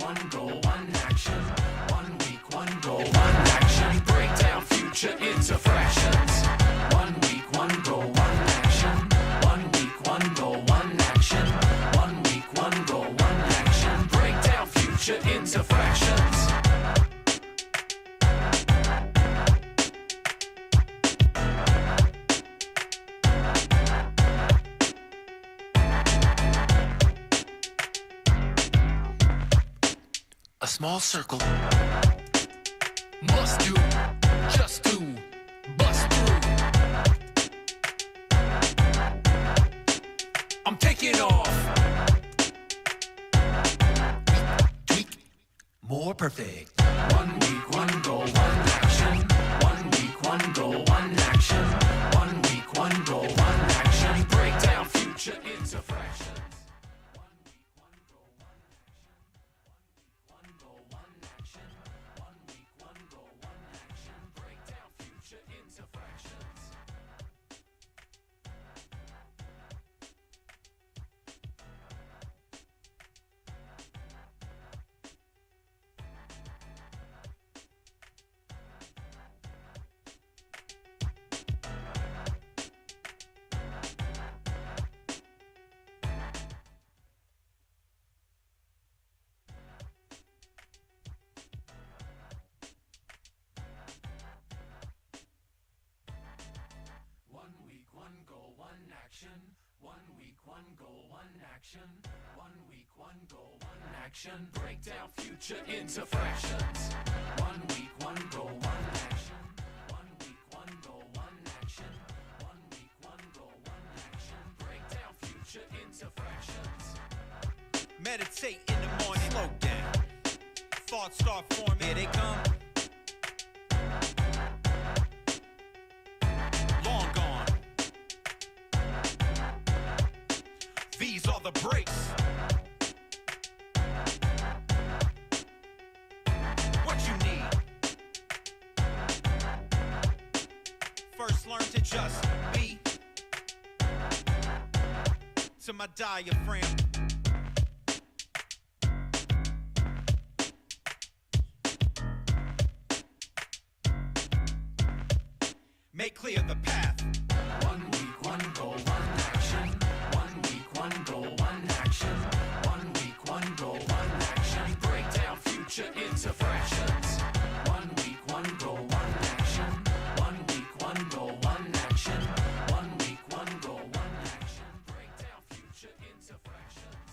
one goal, one action. 1 week, 1 goal, 1 action. Break down future into fractions. 1 week, 1 goal, 1 action. 1 week, 1 goal, 1 action. 1 week, 1 goal, 1 action. Break down future into fractions. A small circle must do, just to bust through. I'm taking off. Tweak, more perfect. 1 week, 1 goal, 1 action. 1 week, 1 goal, 1 action. 1 week, 1 goal, 1 action. Break down future into fractions. Action. 1 week, 1 goal, 1 action. 1 week, 1 goal, 1 action. Break down future into fractions. 1 week, 1 goal, 1 action. 1 week, 1 goal, 1 action. 1 week, 1 goal, 1 action. Break down future into fractions. Meditate in the morning, slow down. Thoughts start forming, here they come. Long gone. These are the breaks. What you need? First learn to just be. To my diaphragm. Make clear the path. 1 week, 1 goal, 1 action. 1 week, 1 goal, 1 action. 1 week, 1 goal, 1 action. Break down future into fractions. 1 week, 1 goal, 1 action. 1 week, 1 goal, 1 action. 1 week, 1 goal, 1 action. Break down future into fractions.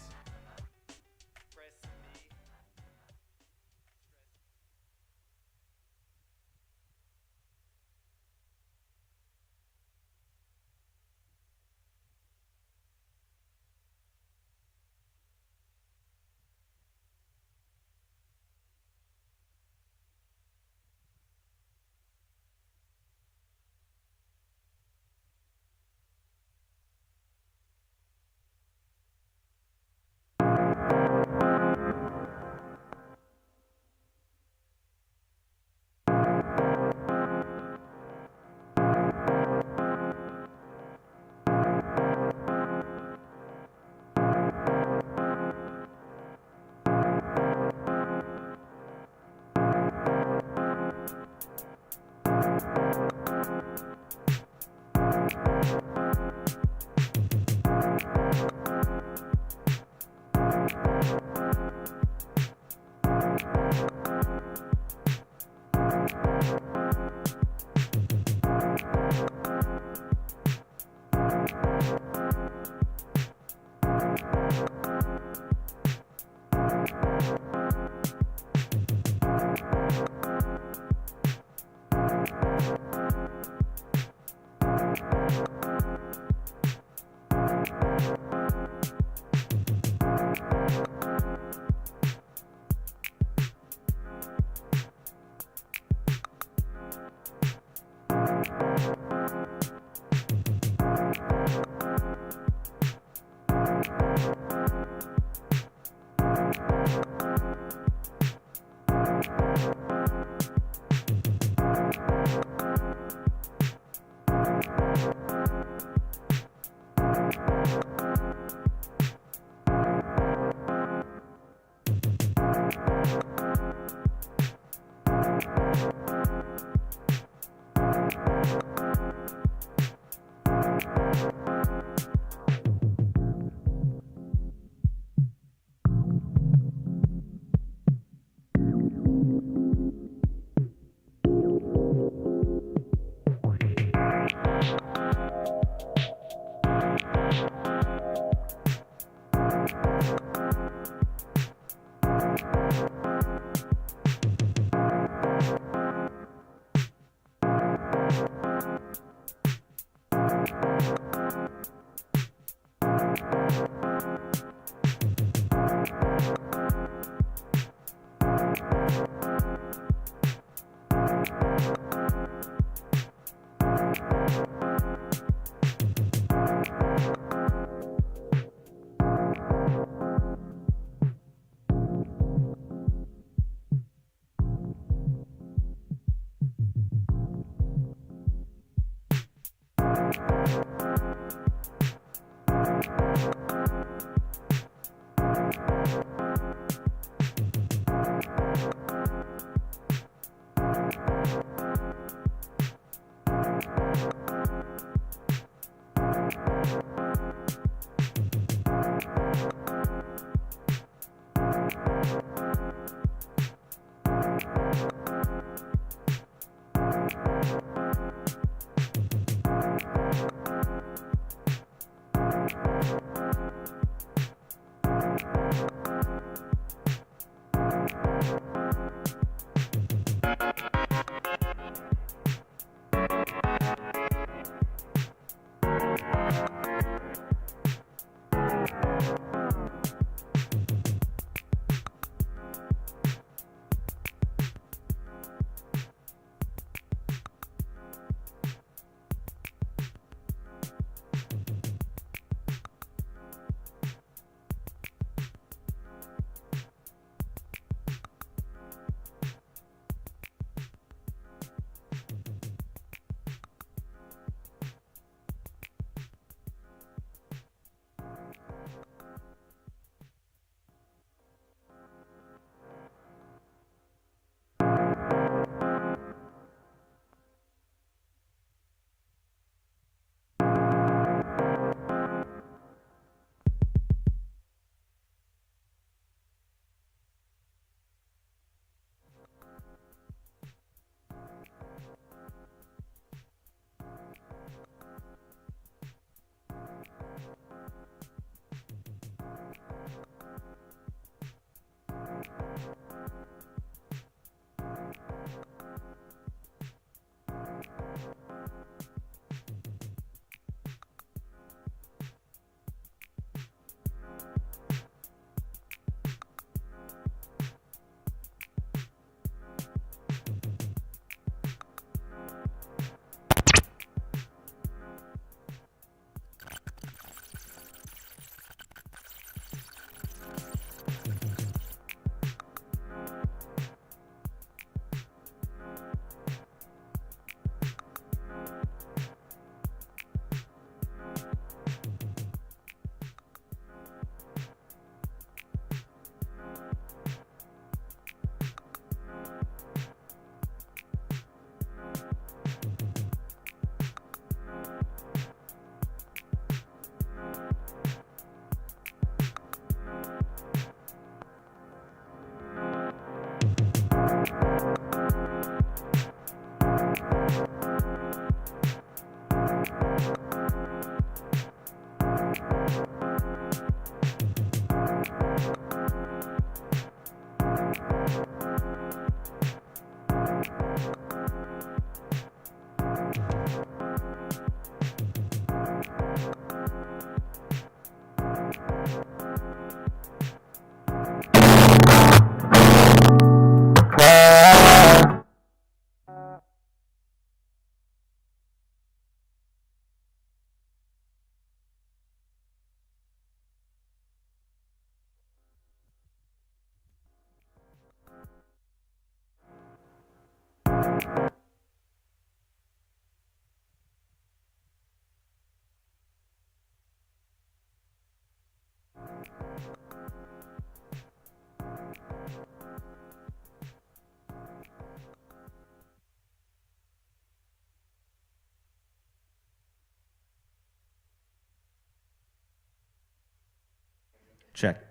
Check.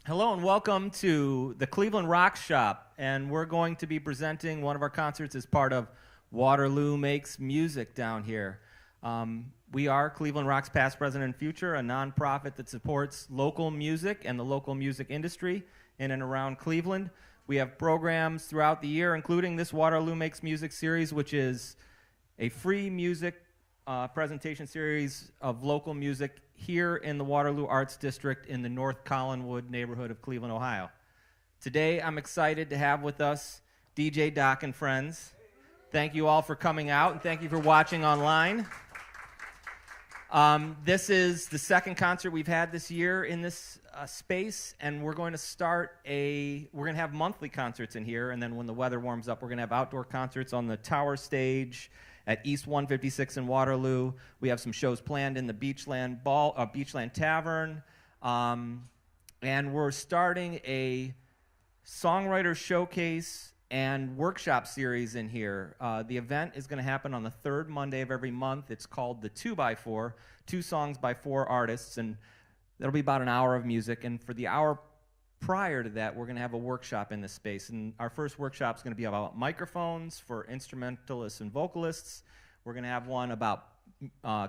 Hello and welcome to the Cleveland Rock Shop, and we're going to be presenting one of our concerts as part of Waterloo Makes music down here. We are Cleveland Rock's Past, Present, and Future, a nonprofit that supports local music and the local music industry in and around Cleveland. We have programs throughout the year, including this Waterloo Makes music series, which is a free music presentation series of local music here in the Waterloo Arts District in the North Collinwood neighborhood of Cleveland, Ohio. Today, I'm excited to have with us DJ Doc and friends. Thank you all for coming out, and thank you for watching online. This is the second concert we've had this year in this space, and we're going to have monthly concerts in here, and then when the weather warms up, we're going to have outdoor concerts on the Tower Stage at East 156 in Waterloo. We have some shows planned in the Beachland Tavern, and we're starting a songwriter showcase and workshop series in here. The event is going to happen on the third Monday of every month. It's called the 2x4, 2 songs by 4 artists, and that'll be about an hour of music. And for the hour prior to that, we're going to have a workshop in this space. And our first workshop is going to be about microphones for instrumentalists and vocalists. We're going to have one about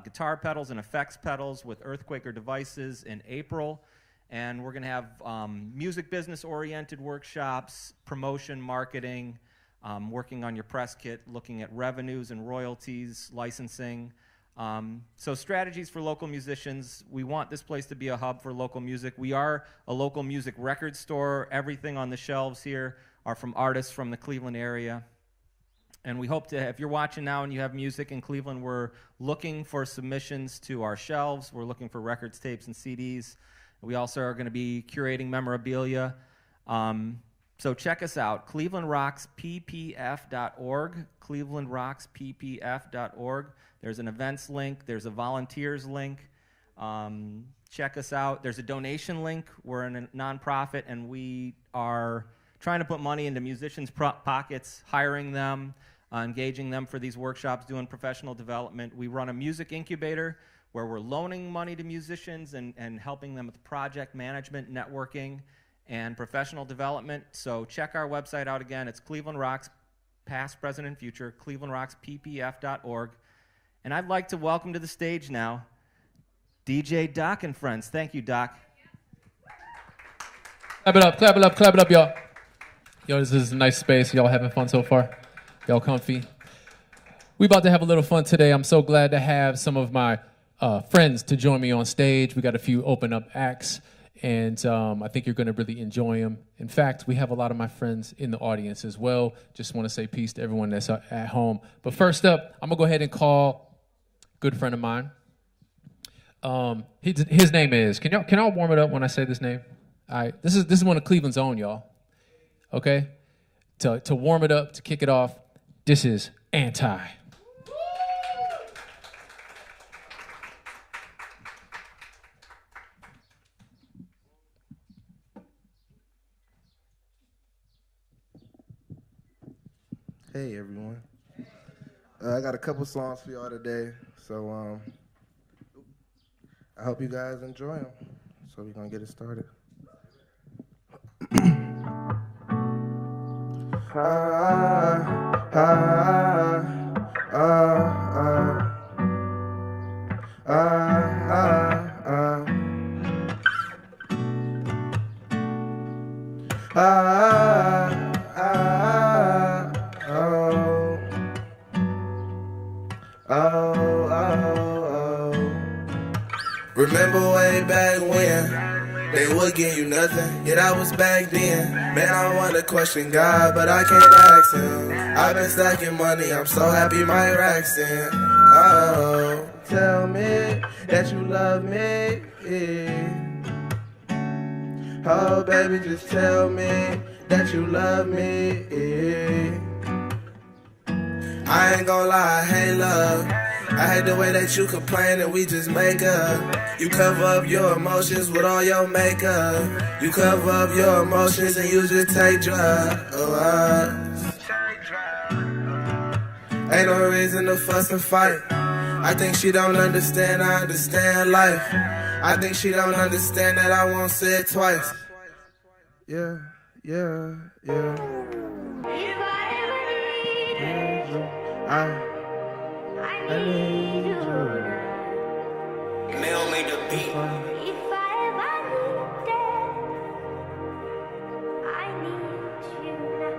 guitar pedals and effects pedals with Earthquaker devices in April. And we're going to have music business-oriented workshops, promotion, marketing, working on your press kit, looking at revenues and royalties, licensing. So strategies for local musicians. We want this place to be a hub for local music. We are a local music record store. Everything on the shelves here are from artists from the Cleveland area. And we hope to, if you're watching now and you have music in Cleveland, we're looking for submissions to our shelves. We're looking for records, tapes, and CDs. We also are going to be curating memorabilia. So check us out, clevelandrocksppf.org, clevelandrocksppf.org. There's an events link. There's a volunteers link. Check us out. There's a donation link. We're in a nonprofit, and we are trying to put money into musicians' pockets, hiring them, engaging them for these workshops, doing professional development. We run a music incubator where we're loaning money to musicians and helping them with project management, networking, and professional development. So check our website out again. It's Cleveland Rocks, past, present, and future, clevelandrocksppf.org. And I'd like to welcome to the stage now DJ Doc and friends. Thank you, Doc. Clap it up, clap it up, clap it up, y'all. Yo, this is a nice space. Y'all having fun so far? Y'all comfy? We about to have a little fun today. I'm so glad to have some of my friends to join me on stage. We got a few open up acts, and I think you're going to really enjoy them. In fact, we have a lot of my friends in the audience as well. Just want to say peace to everyone that's at home. But first up, I'm going to go ahead and call a good friend of mine. His name is, can y'all warm it up when I say this name? All right, this is one of Cleveland's own, y'all. Okay? To warm it up, to kick it off, this is Anti. Hey everyone. I got a couple songs for y'all today, so I hope you guys enjoy them. So we're gonna get it started. Remember way back when they would give you nothing, yet I was back then. Man, I wanna question God, but I can't ask him. I've been stacking money, I'm so happy my rack's in. Oh, tell me that you love me. Oh, baby, just tell me that you love me. I ain't gonna lie, hey love, I hate the way that you complain and we just make up. You cover up your emotions with all your makeup. You cover up your emotions and you just take drugs. Ain't no reason to fuss and fight. I think she don't understand, I understand life. I think she don't understand that I won't say it twice. Yeah, yeah, yeah. If I ever need you, I need you. Mail made the beat. If I ever need that, I need you now.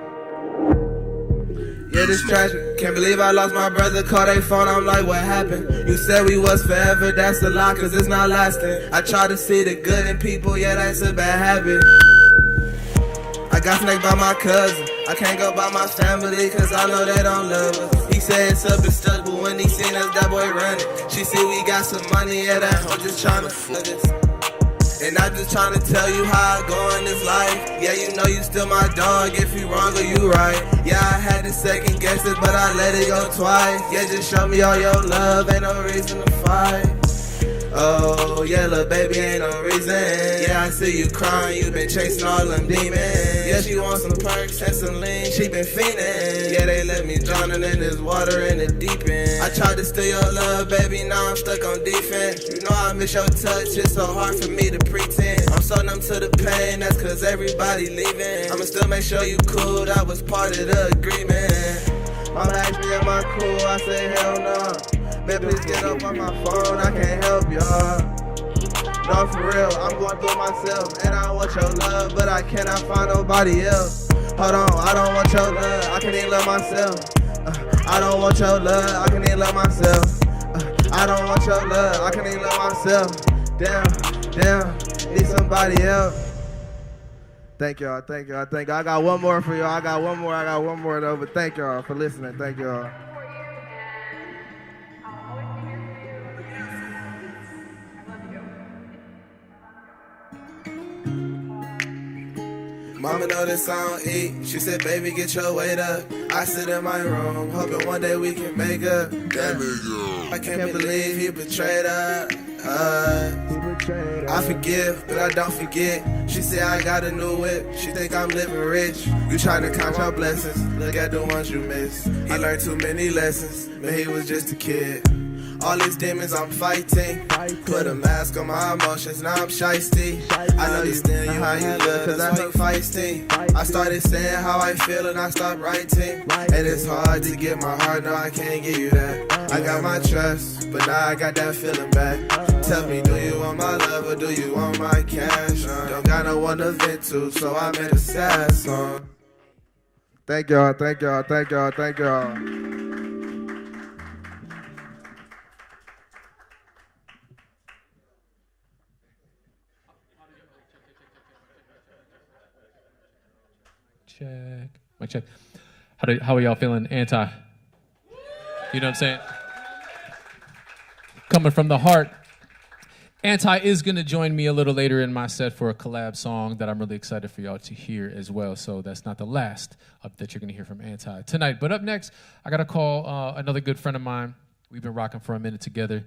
Yeah, this tragic. Can't believe I lost my brother, call they phone, I'm like, what happened? You said we was forever, that's a lie, cause it's not lasting. I try to see the good in people, yeah, that's a bad habit. I got snaked by my cousin, I can't go by my family, cause I know they don't love us. He said it's up and stuck, but when he seen us, that boy running. She see we got some money, yeah, that hoe just tryna fuck us. And I'm just trying to tell you how I go in this life. Yeah, you know you still my dog, if you wrong or you right. Yeah, I had to second guess it, but I let it go twice. Yeah, just show me all your love, ain't no reason to fight. Oh, yeah, little baby, ain't no reason. Yeah, I see you crying, you been chasing all them demons. Yeah, she wants some perks and some lean, she been fiending. Yeah, they let me drowning in this water in the deep end. I tried to steal your love, baby, now I'm stuck on defense. You know I miss your touch, it's so hard for me to pretend. I'm so numb to the pain, that's cause everybody leaving. I'ma still make sure you cool, that was part of the agreement. Mama asked me am I cool, I say hell no. Man, please get up on my phone, I can't help y'all. No, for real, I'm going through myself. And I want your love, but I cannot find nobody else. Hold on, I don't want your love, I can even love myself. I don't want your love, I can even love myself. I don't want your love, I can even love myself. Damn, need somebody else. Thank y'all. I got one more for y'all. I got one more though, but thank y'all for listening. Thank y'all. Mama know this song eat. She said, baby, get your weight up. I sit in my room, hoping one day we can make up. Damn. I can't believe he betrayed us. I forgive, but I don't forget. She said I got a new whip. She think I'm living rich. You trying to count your blessings. Look at the ones you missed. He learned too many lessons, but he was just a kid. All these demons I'm fighting. Put a mask on my emotions, now I'm shiesty. I understand you how you look, cause I make feisty. I started saying how I feel and I stopped writing. And it's hard to get my heart, no I can't give you that. I got my trust, but now I got that feeling back. Tell me, do you want my love or do you want my cash? Don't got no one to vent to, so I made a sad song. Thank y'all. Check. Mic check. How are y'all feeling? Anti. You know what I'm saying? Coming from the heart. Anti is going to join me a little later in my set for a collab song that I'm really excited for y'all to hear as well. So that's not the last that you're going to hear from Anti tonight. But up next, I got to call another good friend of mine. We've been rocking for a minute together.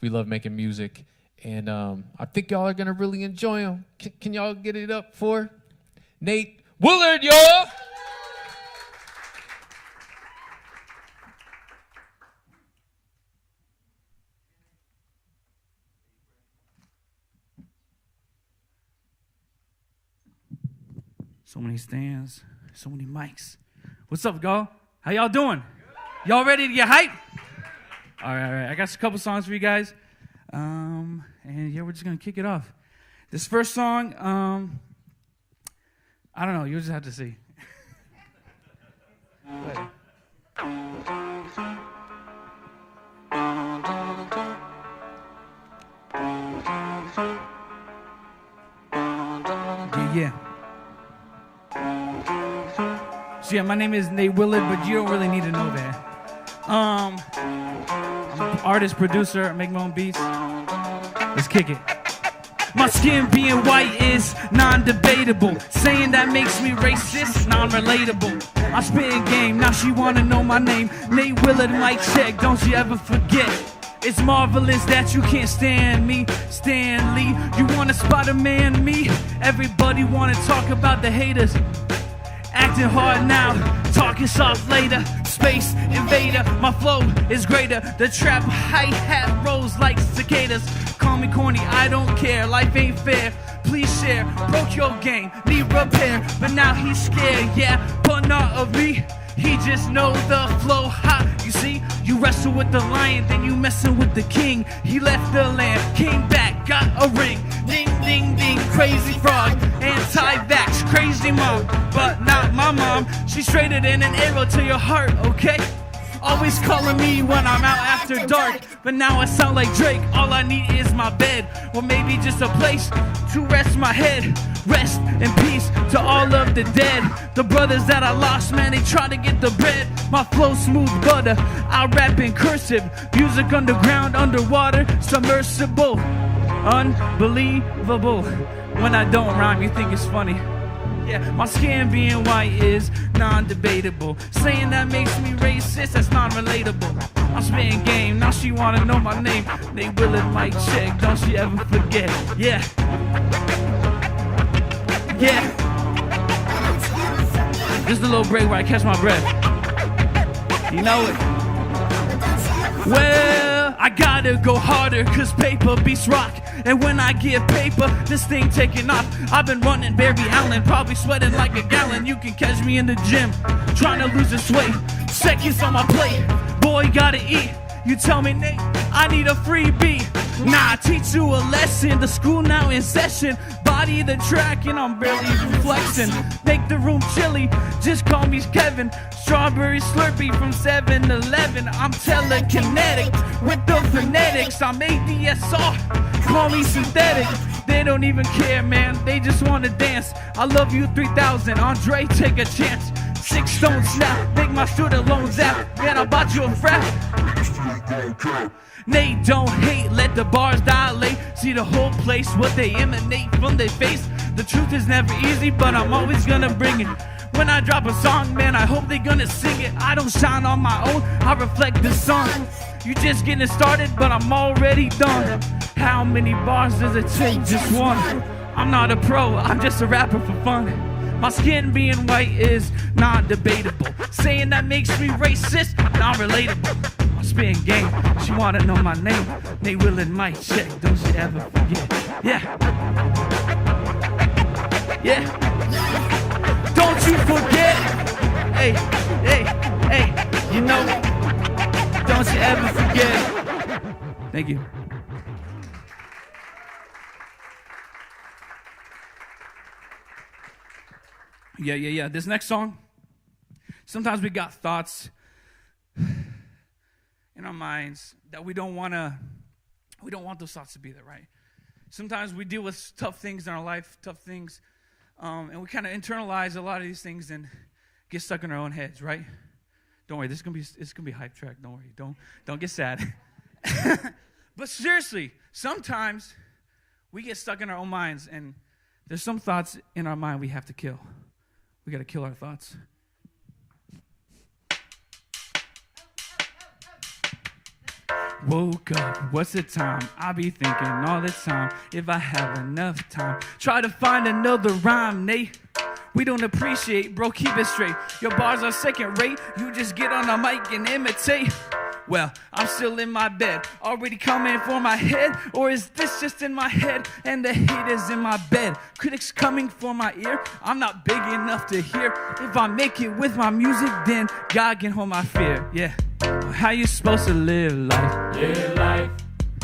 We love making music. And I think y'all are going to really enjoy him. Can y'all get it up for Nate Willard, y'all? So many stands, so many mics. What's up, y'all? How y'all doing? Y'all ready to get hype? All right. I got a couple songs for you guys. And yeah, we're just going to kick it off. This first song, I don't know. You'll just have to see. Yeah. So yeah, my name is Nate Willard, but you don't really need to know that. I'm an artist, producer, I make my own beats. Let's kick it. My skin being white is non-debatable. Saying that makes me racist, non-relatable. I spitting game, now she wanna know my name. Nate Willard, mic check, don't you ever forget. It's marvelous that you can't stand me, Stan Lee. You wanna Spider-Man me? Everybody wanna talk about the haters. Acting hard now, talking soft later. Space invader, my flow is greater. The trap hi-hat rolls like cicadas. Call me corny, I don't care, life ain't fair. Please share, broke your game, need repair. But now he's scared, yeah, but not of me. He just know the flow hot. You see, you wrestle with the lion, then you messing with the king. He left the land, came back, got a ring. Ding, ding, ding, crazy frog. Anti-vax, crazy mom, but not my mom. She straighter than an arrow to your heart, okay? Always calling me when I'm out after dark. But now I sound like Drake, all I need is my bed. Or maybe just a place to rest my head. Rest in peace to all of the dead. The brothers that I lost, man, they try to get the bread. My flow smooth butter, I rap in cursive. Music underground, underwater, submersible. Unbelievable. When I don't rhyme, you think it's funny. Yeah, my skin being white is non-debatable. Saying that makes me racist, that's non-relatable. I'm spitting game, now she wanna know my name. Nate Willard, mic check, don't she ever forget. Yeah. Just a little break where I catch my breath. You know it. Well, I gotta go harder, cause paper beats rock. And when I get paper, this thing taking off. I've been running Barry Allen, probably sweating like a gallon. You can catch me in the gym, trying to lose this weight. Seconds on my plate, boy, gotta eat. You tell me, Nate, I need a freebie. Nah, I teach you a lesson. The school now in session. Body the track and I'm barely even flexing. Make the room chilly, just call me Kevin. Strawberry Slurpee from 7-Eleven. I'm telekinetic with the phonetics. I'm ADSR, call me synthetic. They don't even care, man, they just wanna dance. I love you 3000, Andre, take a chance. 6 stones now, make my student loans out. Man, I bought you a frat. They don't hate, let the bars dilate. See the whole place, what they emanate from their face. The truth is never easy, but I'm always gonna bring it. When I drop a song, man, I hope they gonna sing it. I don't shine on my own, I reflect the sun. You just getting started, but I'm already done. How many bars does it take? Just one. I'm not a pro, I'm just a rapper for fun. My skin being white is non-debatable. Saying that makes me racist, non-relatable. I'm spitting game, she wanna know my name. Nate Will and Mike, check, don't you ever forget. Yeah. Yeah. Don't you forget. Hey, hey, hey, you know, don't you ever forget. Thank you. Yeah. This next song, sometimes we got thoughts in our minds that we don't want those thoughts to be there, right? Sometimes we deal with tough things in our life, and we kind of internalize a lot of these things and get stuck in our own heads, right? Don't worry, it's gonna be a hype track. Don't worry, don't get sad. But seriously, sometimes we get stuck in our own minds, and there's some thoughts in our mind we have to kill. We got to kill our thoughts. Woke up, what's the time? I be thinking all the time, if I have enough time. Try to find another rhyme, Nate. We don't appreciate, bro, keep it straight. Your bars are second rate, you just get on the mic and imitate. Well, I'm still in my bed, already coming for my head. Or is this just in my head and the hate is in my bed? Critics coming for my ear, I'm not big enough to hear. If I make it with my music, then God can hold my fear. Yeah, how you supposed to live life? Live life,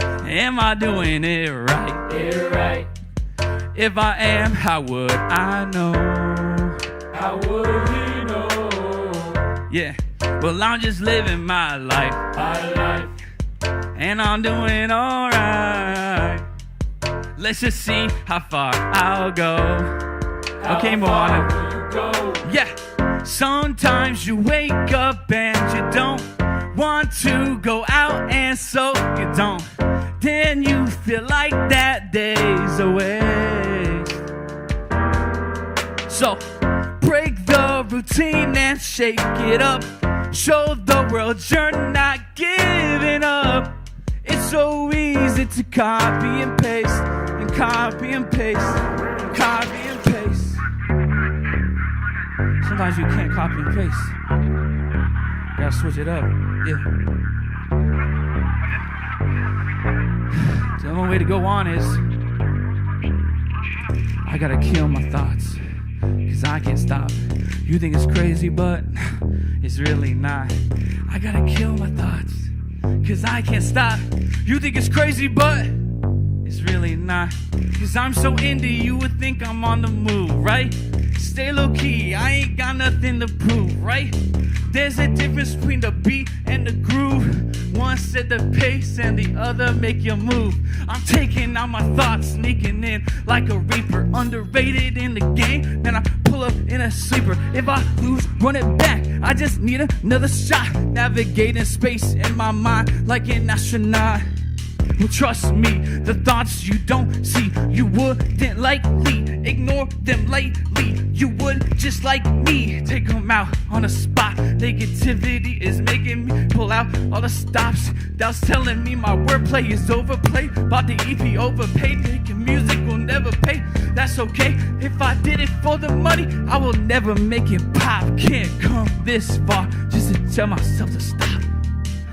Am I doing it right? get right. If I am, how would I know? How would he know? Yeah, well, I'm just living my life, and I'm doing alright. Let's just see how far I'll go. Okay, Moana. Yeah, sometimes you wake up and you don't want to go out, and so you don't. Then you feel like that day's a waste. So break the routine and shake it up. Show the world you're not giving up. It's so easy to copy and paste, and copy and paste, and copy and paste. Sometimes you can't copy and paste. You gotta switch it up. Yeah. The only way to go on is I gotta kill my thoughts, 'cause I can't stop. You think it's crazy, but it's really not. I gotta kill my thoughts, 'cause I can't stop. You think it's crazy, but it's really not. 'Cause I'm so indie, you would think I'm on the move, right? Stay low key, I ain't got nothing to prove, right? There's a difference between the beat and the groove. One set the pace and the other make you move. I'm taking out my thoughts, sneaking in like a reaper. Underrated in the game, then I pull up in a sleeper. If I lose, run it back, I just need another shot. Navigating space in my mind like an astronaut. Well, trust me, the thoughts you don't see, you wouldn't likely ignore them lately. You would just like me, take them out on the spot. Negativity is making me pull out all the stops. That's telling me my wordplay is overplayed. Bought the EP overpaid, making music will never pay. That's okay, if I did it for the money, I will never make it pop. Can't come this far just to tell myself to stop.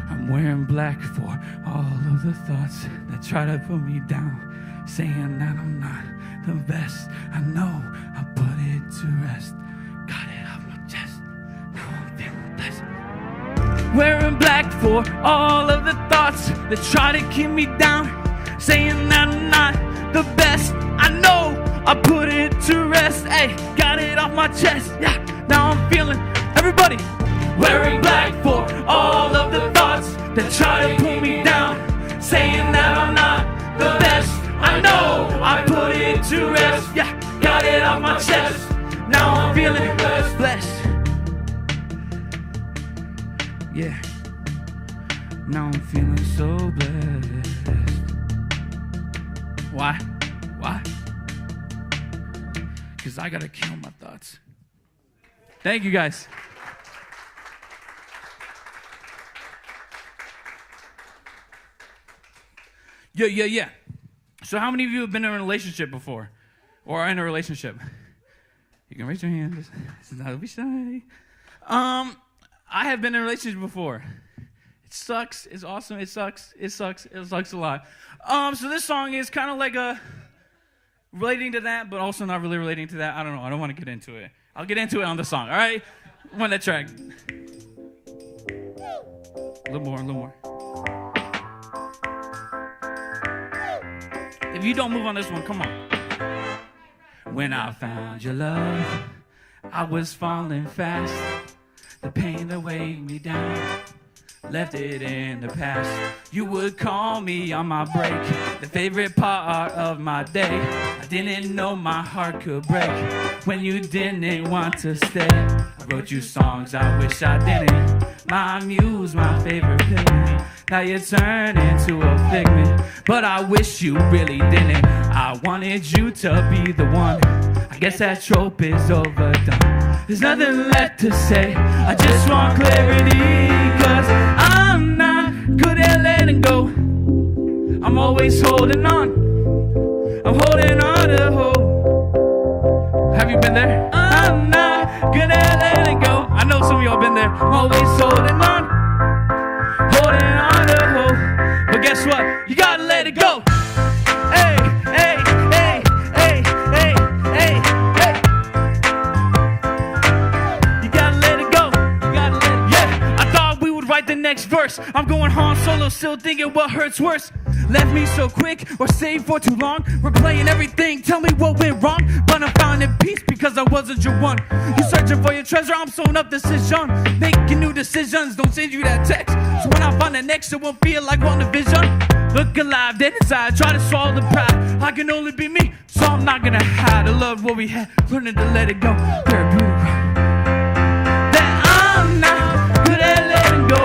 I'm wearing black for all of the thoughts that try to put me down, saying that I'm not the best. I know I put it to rest. Got it off my chest, now I'm feeling blessed. Wearing black for all of the thoughts that try to keep me down, saying that I'm not the best. I know I put it to rest. Hey, got it off my chest. Yeah, now I'm feeling everybody wearing black for all of the thoughts that try to pull me down, saying that I'm not the best. I know I put it to rest. Yeah, got it off my chest. Now I'm feeling blessed. Yeah, now I'm feeling so blessed. Why? Why? Because I gotta kill my thoughts. Thank you guys. Yeah. So how many of you have been in a relationship before? Or are in a relationship? You can raise your hand. Don't be shy. I have been in a relationship before. It sucks. It's awesome. It sucks. It sucks. It sucks a lot. So this song is kind of like relating to that, but also not really relating to that. I don't know. I don't want to get into it. I'll get into it on the song. All right? On that track. A little more. If you don't move on this one, come on. When I found your love, I was falling fast. The pain that weighed me down, left it in the past. You would call me on my break, the favorite part of my day. I didn't know my heart could break when you didn't want to stay. I wrote you songs I wish I didn't. My muse, my favorite pigment. Now you turn into a figment, but I wish you really didn't. I wanted you to be the one. I guess that trope is overdone. There's nothing left to say. I just want clarity, 'cause I'm not good at letting go. I'm always holding on. I'm holding on to hope. Have you been there? I'm not good at letting go. I know some of y'all been there. I'm always holding on. Holding on to hope. But guess what? You gotta let it go. Hey. You gotta let it go. Yeah, I thought we would write the next verse. I'm going Han Solo, still thinking what hurts worse. Left me so quick or stayed for too long. Replaying everything, tell me what went wrong. But I'm finding peace because I wasn't your one. You searching for your treasure, I'm sewing up decision. Making new decisions, don't send you that text. So when I find the next, it won't feel like one division. Look alive, dead inside, try to swallow the pride. I can only be me, so I'm not gonna hide. I love what we had, learning to let it go. Therapeutic. That I'm not good at letting go.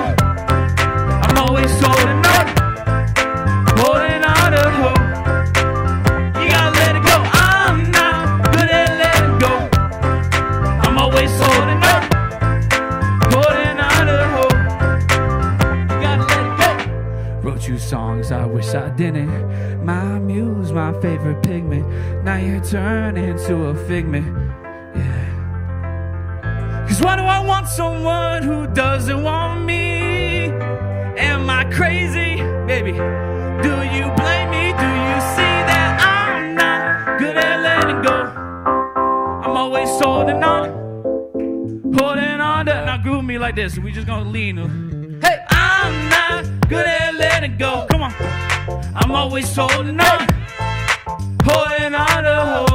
I'm always holding on. Holding on to hope. You gotta let it go. I'm not good at letting go. I'm always holding on. Holding on to hope. You gotta let it go. Wrote you songs I wish I didn't. My muse, my favorite pigment. Now you're turning into a figment. Yeah. 'Cause why do I want someone who doesn't want me? Am I crazy? Baby. Do you blame me? Do you see that I'm not good at letting go? I'm always holding on to. Now groove me like this. We just gonna lean. Hey, I'm not good at letting go. Come on. I'm always holding on to hope.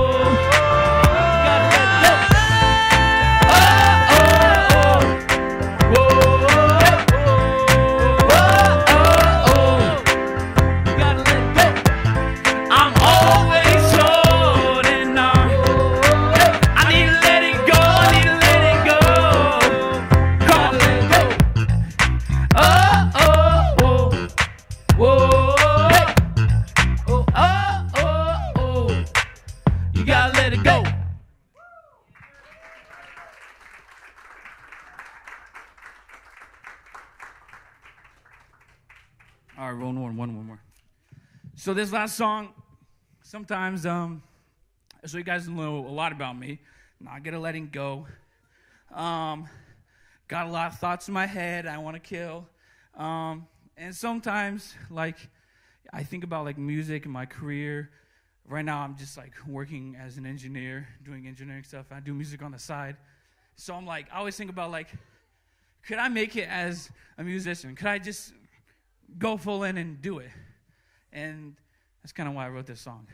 Gotta let it go. All right, roll one more. So this last song, sometimes, so you guys know a lot about me. Not good at letting go. Got a lot of thoughts in my head I want to kill. And sometimes, like, I think about, like, music and my career. Right now, I'm just, like, working as an engineer, doing engineering stuff. I do music on the side. So I'm, like, I always think about, like, could I make it as a musician? Could I just go full in and do it? And That's kind of why I wrote this song.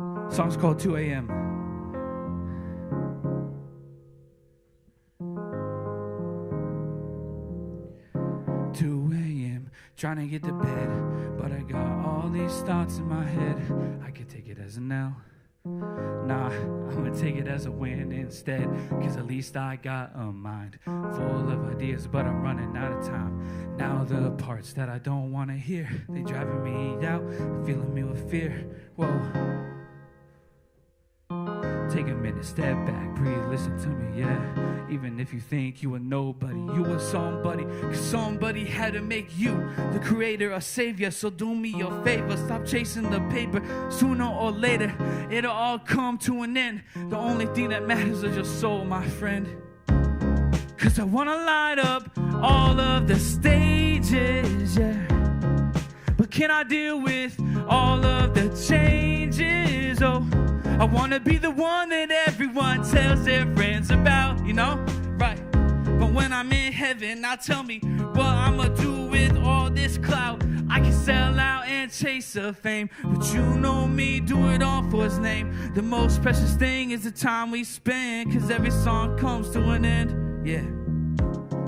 The song's called 2 a.m. 2 a.m. trying to get to bed, but I got all these thoughts in my head. I could take it as a no. Nah, I'm gonna take it as a win instead, cause at least I got a mind full of ideas, but I'm running out of time. Now the parts that I don't wanna hear, they driving me out, filling me with fear. Whoa. Take a minute, step back, breathe, listen to me, yeah. Even if you think you were nobody, you were somebody. Cause somebody had to make you the creator, a savior. So do me a favor, stop chasing the paper. Sooner or later, it'll all come to an end. The only thing that matters is your soul, my friend. Cause I wanna light up all of the stages, yeah. But can I deal with all of the changes, oh? I wanna be the one that everyone tells their friends about, you know? Right. But when I'm in heaven, now tell me what I'ma do with all this clout. I can sell out and chase the fame, but you know me, do it all for his name. The most precious thing is the time we spend, cause every song comes to an end, yeah.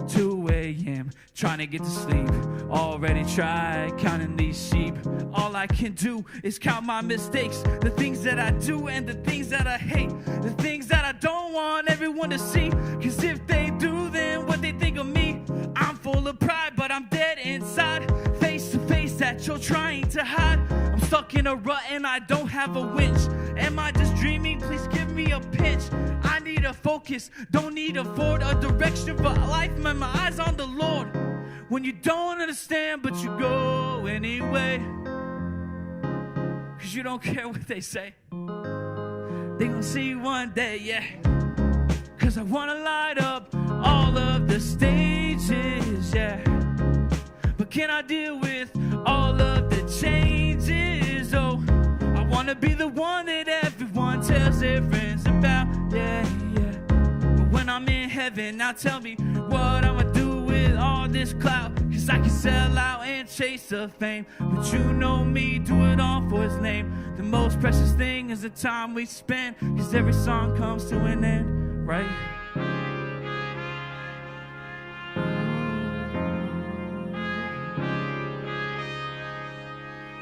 2 a.m. trying to get to sleep. Already tried counting these sheep. All I can do is count my mistakes, the things that I do and the things that I hate, the things that I don't want everyone to see. Cause if they do, then what they think of me? I'm full of pride, but I'm dead inside. Face to face that you're trying to hide. I'm stuck in a rut and I don't have a winch. Am I just dreaming? Please give me a pinch. I need a focus, don't need a forward, a direction for life. Man, my eyes on the Lord. When you don't understand, but you go anyway. Cause you don't care what they say. They gon' see you one day, yeah. Cause I wanna light up all of the stages, yeah. But can I deal with all of the changes, oh? I wanna be the one that everyone tells their friends about, yeah, yeah. But when I'm in heaven, now tell me what I'ma do with all this clout. Cause I can sell out and chase the fame, but you know me, do it all for his name. The most precious thing is the time we spend, cause every song comes to an end, right?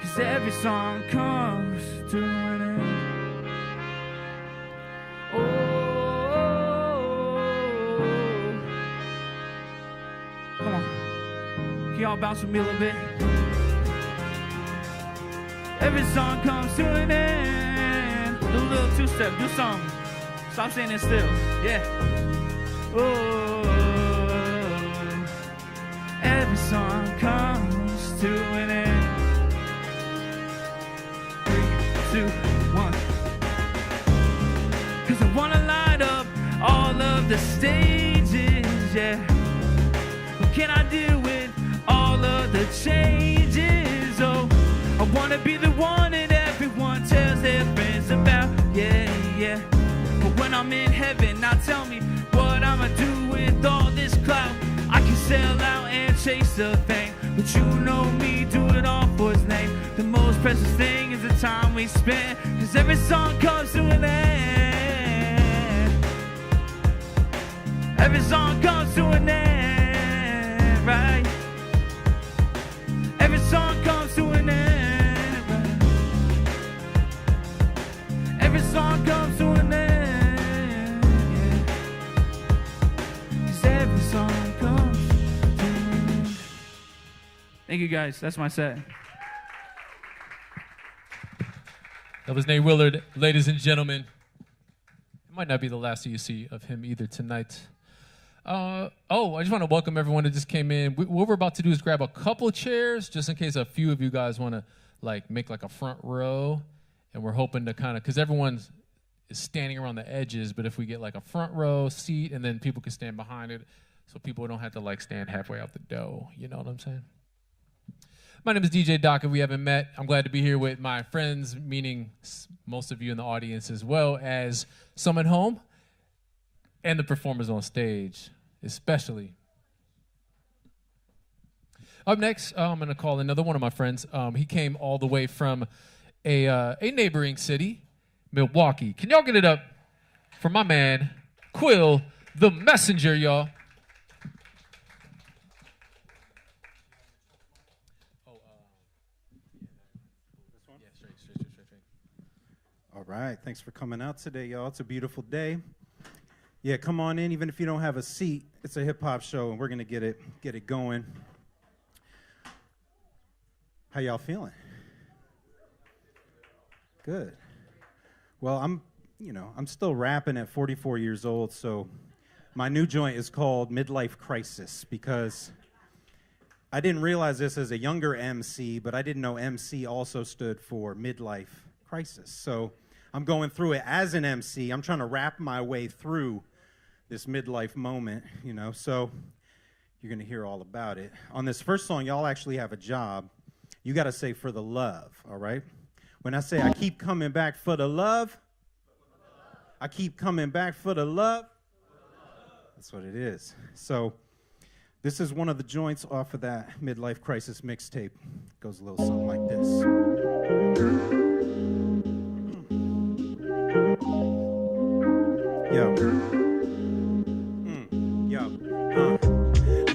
Cause every song comes to an end. Oh, come on. Can y'all bounce with me a little bit? Every song comes to an end. Do a little two-step, do something. Stop standing still, yeah. Oh, every song comes to an end. 3, 2, 1. Cause I wanna light up all of the stages, yeah. But can I deal with all of the changes, oh? I wanna be the one that everyone tells their friends about, yeah, yeah. But when I'm in heaven, now tell me what I'ma do with all this clout. I can sell out and chase the fame, but you know me, do it all for his name. The most precious thing is the time we spend, cause every song comes to an end. Every song comes to an end, right? Every song comes to an end, right? Every song comes to an end, yeah. Cause every song comes to an end. Thank you guys, that's my set. That was Nate Willard, ladies and gentlemen. It might not be the last you see of him either tonight. I just want to welcome everyone that just came in. What we're about to do is grab a couple chairs, just in case a few of you guys want to make a front row. And we're hoping to kind of, because everyone is standing around the edges, but if we get like a front row seat and then people can stand behind it, so people don't have to stand halfway out the door. You know what I'm saying? My name is DJ Doc, if we haven't met. I'm glad to be here with my friends, meaning most of you in the audience, as well as some at home and the performers on stage, especially. Up next, I'm going to call another one of my friends. He came all the way from a neighboring city, Milwaukee. Can y'all get it up for my man, Quill, the messenger, y'all? All right, thanks for coming out today, y'all. It's a beautiful day. Yeah, come on in, even if you don't have a seat. It's a hip-hop show, and we're going to get it going. How y'all feeling? Good. Well, I'm still rapping at 44 years old, so my new joint is called Midlife Crisis because I didn't realize this as a younger MC, but I didn't know MC also stood for midlife crisis. So I'm going through it as an MC. I'm trying to rap my way through this midlife moment, so you're going to hear all about it. On this first song, y'all actually have a job. You got to say for the love, all right? When I say I keep coming back for the love, I keep coming back for the love, that's what it is. So this is one of the joints off of that Midlife Crisis mixtape. Goes a little something like this.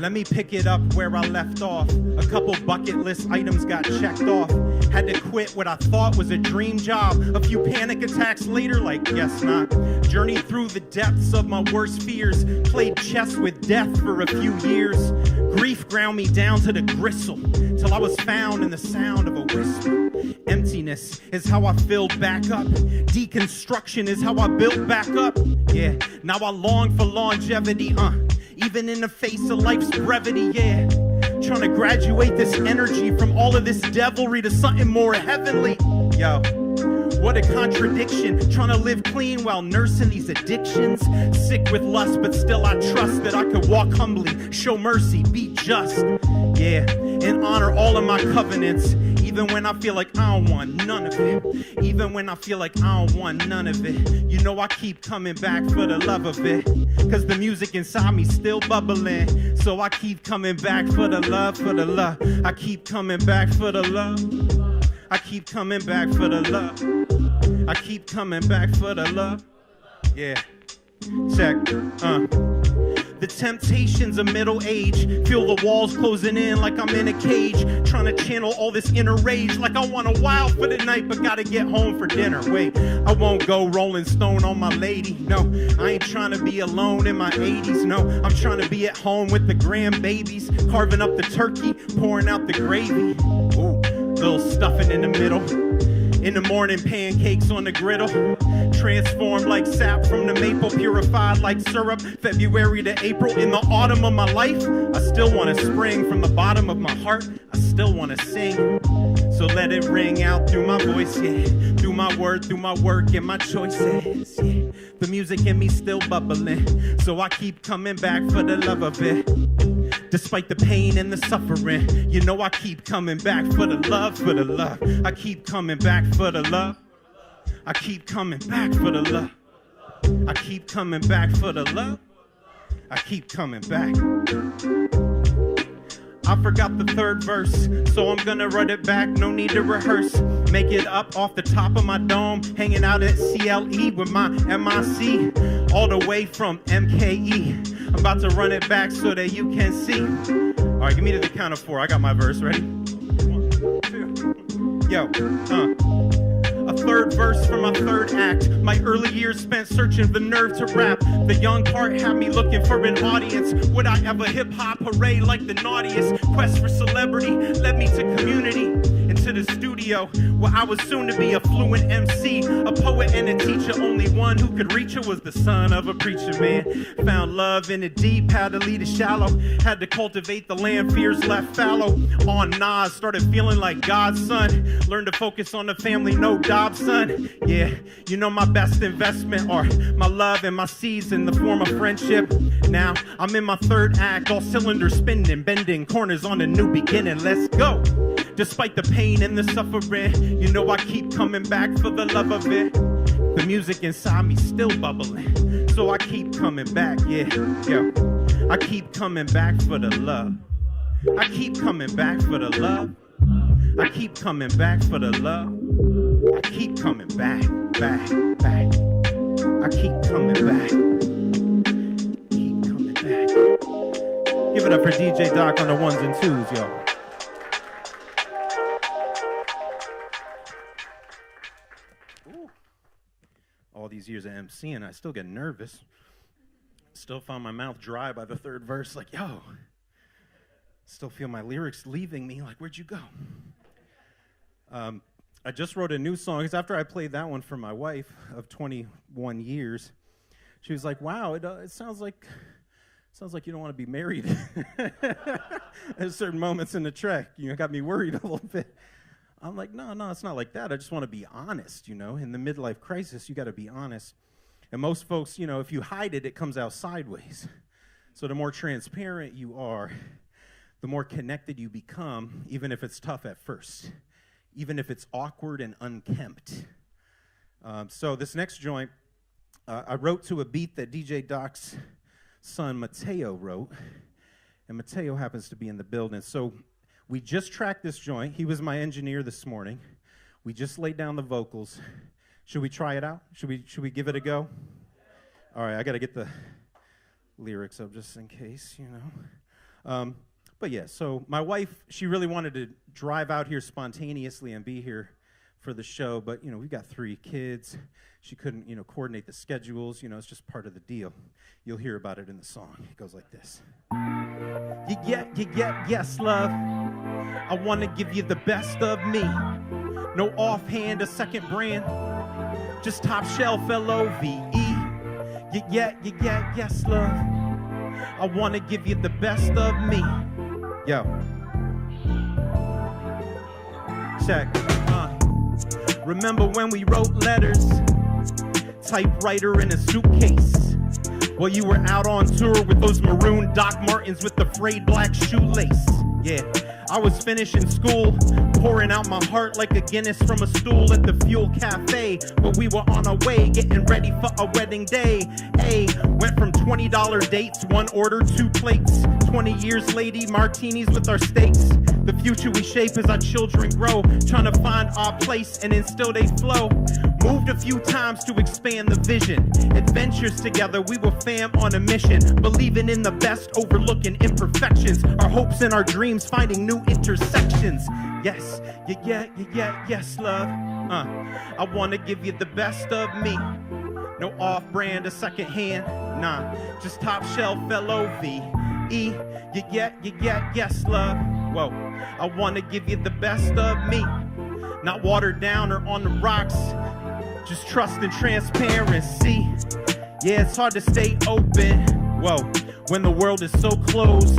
Let me pick it up where I left off. A couple bucket list items got checked off. Had to quit what I thought was a dream job. A few panic attacks later, like, guess not. Journeyed through the depths of my worst fears. Played chess with death for a few years. Grief ground me down to the gristle, till I was found in the sound of a whisper. Emptiness is how I filled back up. Deconstruction is how I built back up. Yeah, now I long for longevity, even in the face of life's brevity, yeah. Trying to graduate this energy from all of this devilry to something more heavenly. Yo, what a contradiction. Trying to live clean while nursing these addictions. Sick with lust, but still I trust that I could walk humbly, show mercy, be just. Yeah, and honor all of my covenants. Even when I feel like I don't want none of it. Even when I feel like I don't want none of it. I keep coming back for the love of it. Cause the music inside me still bubbling. So I keep coming back for the love, for the love. I keep coming back for the love. I keep coming back for the love. I keep coming back for the love. Yeah, check, The temptations of middle age. Feel the walls closing in like I'm in a cage. Trying to channel all this inner rage. Like I want a wild for the night, but gotta get home for dinner. Wait, I won't go Rolling Stone on my lady. No, I ain't trying to be alone in my 80s. No, I'm trying to be at home with the grandbabies. Carving up the turkey, pouring out the gravy. Ooh, little stuffing in the middle. In the morning, pancakes on the griddle. Transformed like sap from the maple, purified like syrup. February to April, in the autumn of my life, I still want to spring from the bottom of my heart. I still want to sing. So let it ring out through my voice, yeah. Through my word, through my work, and my choices, yeah. The music in me still bubbling. So I keep coming back for the love of it. Despite the pain and the suffering, I keep coming back for the love, for the love. I keep coming back for the love. I keep coming back for the love. I keep coming back for the love. I keep coming back. I forgot the third verse, so I'm gonna run it back, no need to rehearse. Make it up off the top of my dome, hanging out at CLE with my MIC, all the way from MKE. I'm about to run it back so that you can see. All right, give me to the count of 4. I got my verse ready. 1, 2. Yo, A third verse from my third act. My early years spent searching the nerve to rap. The young part had me looking for an audience. Would I ever hip-hop hooray like the naughtiest? Quest for celebrity led me to community, into the studio, where I was soon to be a fluent MC, a poet and a teacher. Only one who could reach her was the son of a preacher man. Found love in the deep, had to lead it shallow. Had to cultivate the land, fears left fallow. On Nas, started feeling like God's son. Learned to focus on the family, no Dobson. Yeah, my best investment are my love and my seeds in the form of friendship. Now, I'm in my third act, all cylinders spinning, bending corners on a new beginning. Let's go. Despite the pain and the suffering, I keep coming back for the love of it. The music inside me still bubbling, so I keep coming back, yeah. I keep coming back for the love. I keep coming back for the love. I keep coming back for the love. I keep coming back, back, back. I keep coming back. Keep coming back. Give it up for DJ Doc on the ones and twos, y'all. Ooh. All these years of MCing, I still get nervous. Still found my mouth dry by the third verse, like, yo. Still feel my lyrics leaving me, like, where'd you go? I just wrote a new song, because after I played that one for my wife of 21 years, she was like, wow, it sounds like you don't want to be married. At certain moments in the track, got me worried a little bit. I'm like, no, it's not like that. I just want to be honest, In the midlife crisis, you got to be honest. And most folks, if you hide it, it comes out sideways. So the more transparent you are, the more connected you become, even if it's tough at first, even if it's awkward and unkempt. So this next joint, I wrote to a beat that DJ Doc's son, Mateo, wrote. And Mateo happens to be in the building. So we just tracked this joint. He was my engineer this morning. We just laid down the vocals. Should we try it out? Should we give it a go? All right, I got to get the lyrics up just in case, But yeah, so my wife, she really wanted to drive out here spontaneously and be here for the show, but, we've got 3 kids. She couldn't, coordinate the schedules. It's just part of the deal. You'll hear about it in the song. It goes like this. Yes, love. I want to give you the best of me. No offhand, a second brand. Just top shelf L-O-V-E. Yes, love. I want to give you the best of me. Yo. Check. Remember when we wrote letters? Typewriter in a suitcase. Well, you were out on tour with those maroon Doc Martens with the frayed black shoelace. Yeah, I was finishing school, pouring out my heart like a Guinness from a stool at the Fuel Cafe. But we were on our way, getting ready for a wedding day. Hey, went from $20 dates, 1 order, 2 plates. 20 years, lady, martinis with our steaks. The future we shape as our children grow, trying to find our place and instill they flow. Moved a few times to expand the vision. Adventures together, we were fam on a mission. Believing in the best, overlooking imperfections. Our hopes and our dreams finding new intersections. Yes, yes, love. I want to give you the best of me. No off-brand or second-hand. Nah, just top shelf L-O-V-E. Yes, love. Whoa, I want to give you the best of me. Not watered down or on the rocks. Just trust and transparency. Yeah, it's hard to stay open. Whoa, when the world is so closed.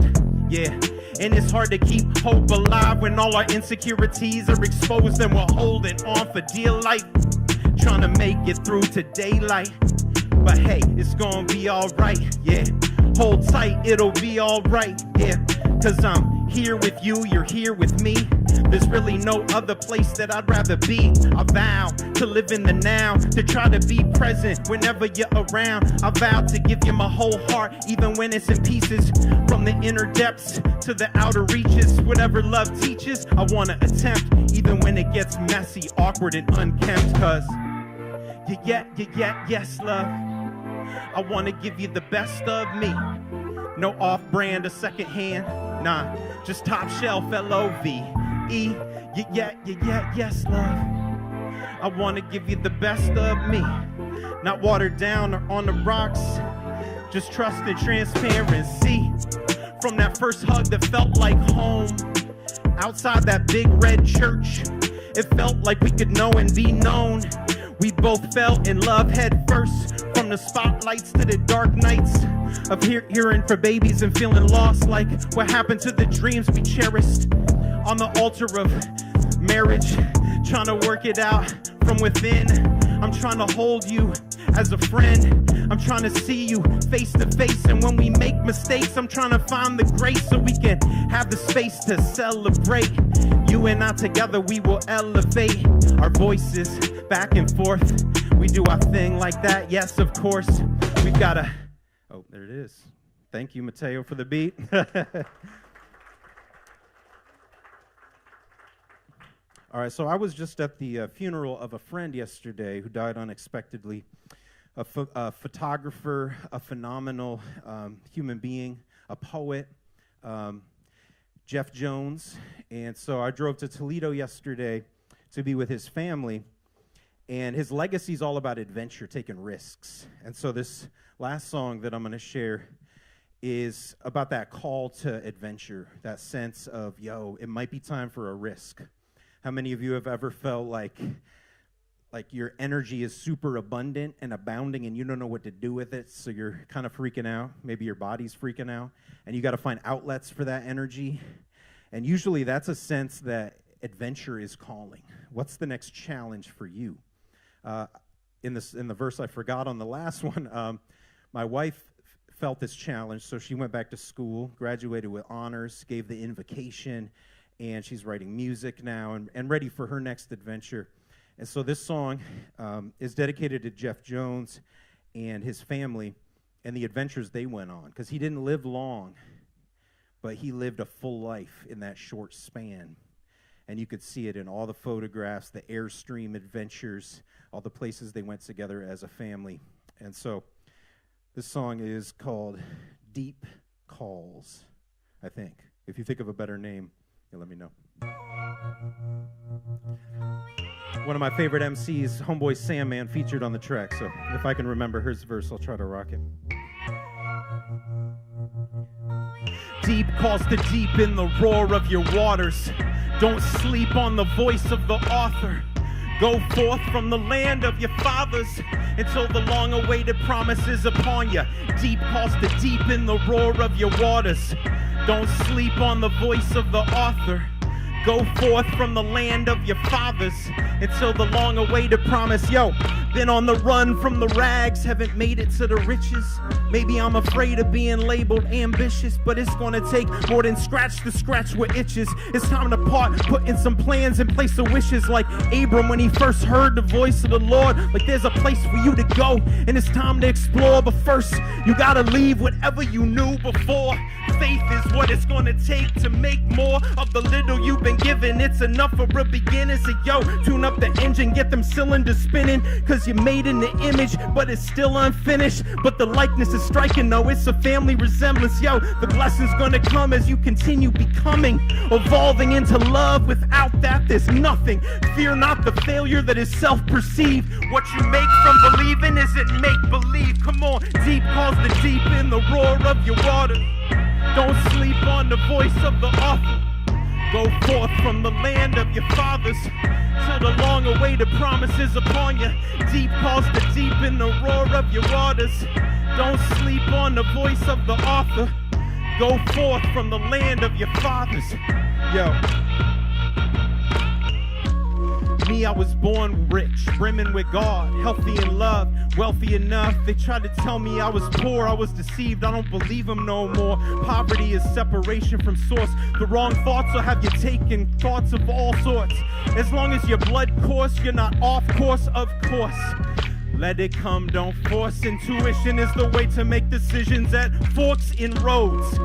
Yeah, and it's hard to keep hope alive when all our insecurities are exposed and we're holding on for dear life. Trying to make it through to daylight. But hey, it's gonna be alright, yeah. Hold tight, it'll be alright, yeah. Cause I'm here with you, you're here with me. There's really no other place that I'd rather be. I vow to live in the now, to try to be present whenever you're around. I vow to give you my whole heart, even when it's in pieces. From the inner depths to the outer reaches. Whatever love teaches, I wanna attempt. Even when it gets messy, awkward, and unkempt. Cause yes, love. I wanna give you the best of me. No off-brand or second-hand. Nah, just top shelf L-O-V-E. Yes, love. I want to give you the best of me. Not watered down or on the rocks. Just trust and transparency. From that first hug that felt like home. Outside that big red church. It felt like we could know and be known. We both fell in love head first. From the spotlights to the dark nights of hearing for babies and feeling lost. Like what happened to the dreams we cherished on the altar of marriage. Trying to work it out from within. I'm trying to hold you as a friend. I'm trying to see you face to face. And when we make mistakes, I'm trying to find the grace so we can have the space to celebrate. You and I together, we will elevate our voices back and forth. We do our thing like that, yes, of course. We've gotta, oh, there it is. Thank you, Mateo, for the beat. All right, so I was just at the funeral of a friend yesterday who died unexpectedly. A photographer, a phenomenal human being, a poet, Jeff Jones. And so I drove to Toledo yesterday to be with his family. And his legacy is all about adventure, taking risks. And so this last song that I'm going to share is about that call to adventure, that sense of, yo, it might be time for a risk. How many of you have ever felt like your energy is super abundant and abounding and you don't know what to do with it, so you're kind of freaking out? Maybe your body's freaking out, and you got to find outlets for that energy. And usually that's a sense that adventure is calling. What's the next challenge for you? In the verse I forgot on the last one, my wife felt this challenge, so she went back to school, graduated with honors, gave the invocation, and she's writing music now and ready for her next adventure. And so this song is dedicated to Jeff Jones and his family and the adventures they went on, because he didn't live long, but he lived a full life in that short span. And you could see it in all the photographs, the Airstream adventures, all the places they went together as a family. And so this song is called Deep Calls, I think. If you think of a better name, let me know. One of my favorite MCs, Homeboy Sandman, featured on the track. So if I can remember his verse, I'll try to rock it. Deep calls to deep in the roar of your waters. Don't sleep on the voice of the author. Go forth from the land of your fathers until the long-awaited promise is upon you. Deep calls to deep in the roar of your waters. Don't sleep on the voice of the author. Go forth from the land of your fathers until the long-awaited promise. Yo, been on the run from the rags, haven't made it to the riches. Maybe I'm afraid of being labeled ambitious, but it's gonna take more than scratch to scratch what itches. It's time to part, putting some plans in place of wishes, like Abram when he first heard the voice of the Lord. Like there's a place for you to go, and it's time to explore. But first, you gotta leave whatever you knew before. Faith is what it's gonna take to make more of the little you've been given. It's enough for a beginner. So yo, tune up the engine, get them cylinders spinning, cause you're made in the image, but it's still unfinished. But the likeness is striking, though it's a family resemblance. Yo, the blessing's gonna come as you continue becoming, evolving into love. Without that, there's nothing. Fear not the failure that is self-perceived. What you make from believing isn't make-believe. Come on, deep calls the deep in the roar of your waters. Don't sleep on the voice of the author. Go forth from the land of your fathers till the long-awaited promise is upon you. Deep calls to deep in the roar of your waters. Don't sleep on the voice of the author. Go forth from the land of your fathers. Yo. Me, I was born rich, brimming with God, healthy in love, wealthy enough. They tried to tell me I was poor, I was deceived. I don't believe them no more. Poverty is separation from source. The wrong thoughts will have you taking thoughts of all sorts. As long as your blood course, you're not off course, of course. Let it come, don't force. Intuition is the way to make decisions at forks in roads.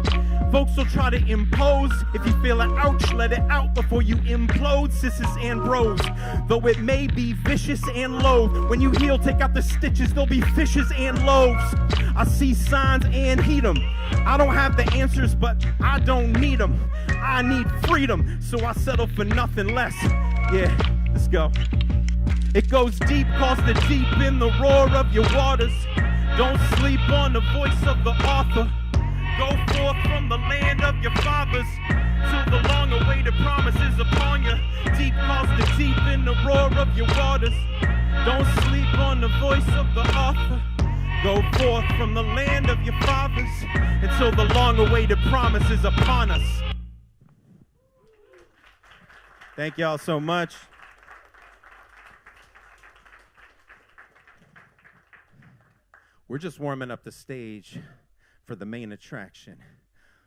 Folks will try to impose. If you feel an ouch, let it out before you implode, sisters and bros. Though it may be vicious and low, when you heal, take out the stitches, there'll be fishes and loaves. I see signs and heed them. I don't have the answers, but I don't need them. I need freedom, so I settle for nothing less. Yeah, let's go. It goes deep, calls the deep in the roar of your waters. Don't sleep on the voice of the author. Go forth from the land of your fathers till the long-awaited promise is upon you. Deep calls the deep in the roar of your waters. Don't sleep on the voice of the author. Go forth from the land of your fathers until the long-awaited promise is upon us. Thank y'all so much. We're just warming up the stage for the main attraction,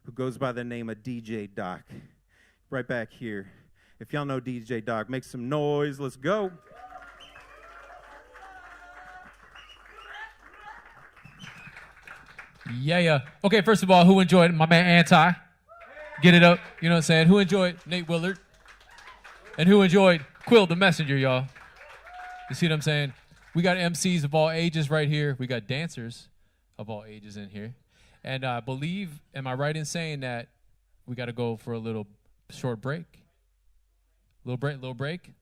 who goes by the name of DJ Doc. Right back here. If y'all know DJ Doc, make some noise. Let's go. Yeah. Okay, first of all, who enjoyed my man Anti? Get it up. You know what I'm saying? Who enjoyed Nate Willard? and who enjoyed Quill the Messenger, y'all. You see what I'm saying? We got MCs of all ages right here. We got dancers of all ages in here. And I believe, am I right in saying that we got to go for a little short break? Little break.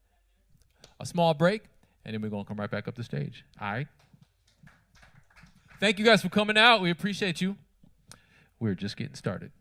A small break, and then we're going to come right back up the stage. All right? Thank you guys for coming out. We appreciate you. We're just getting started.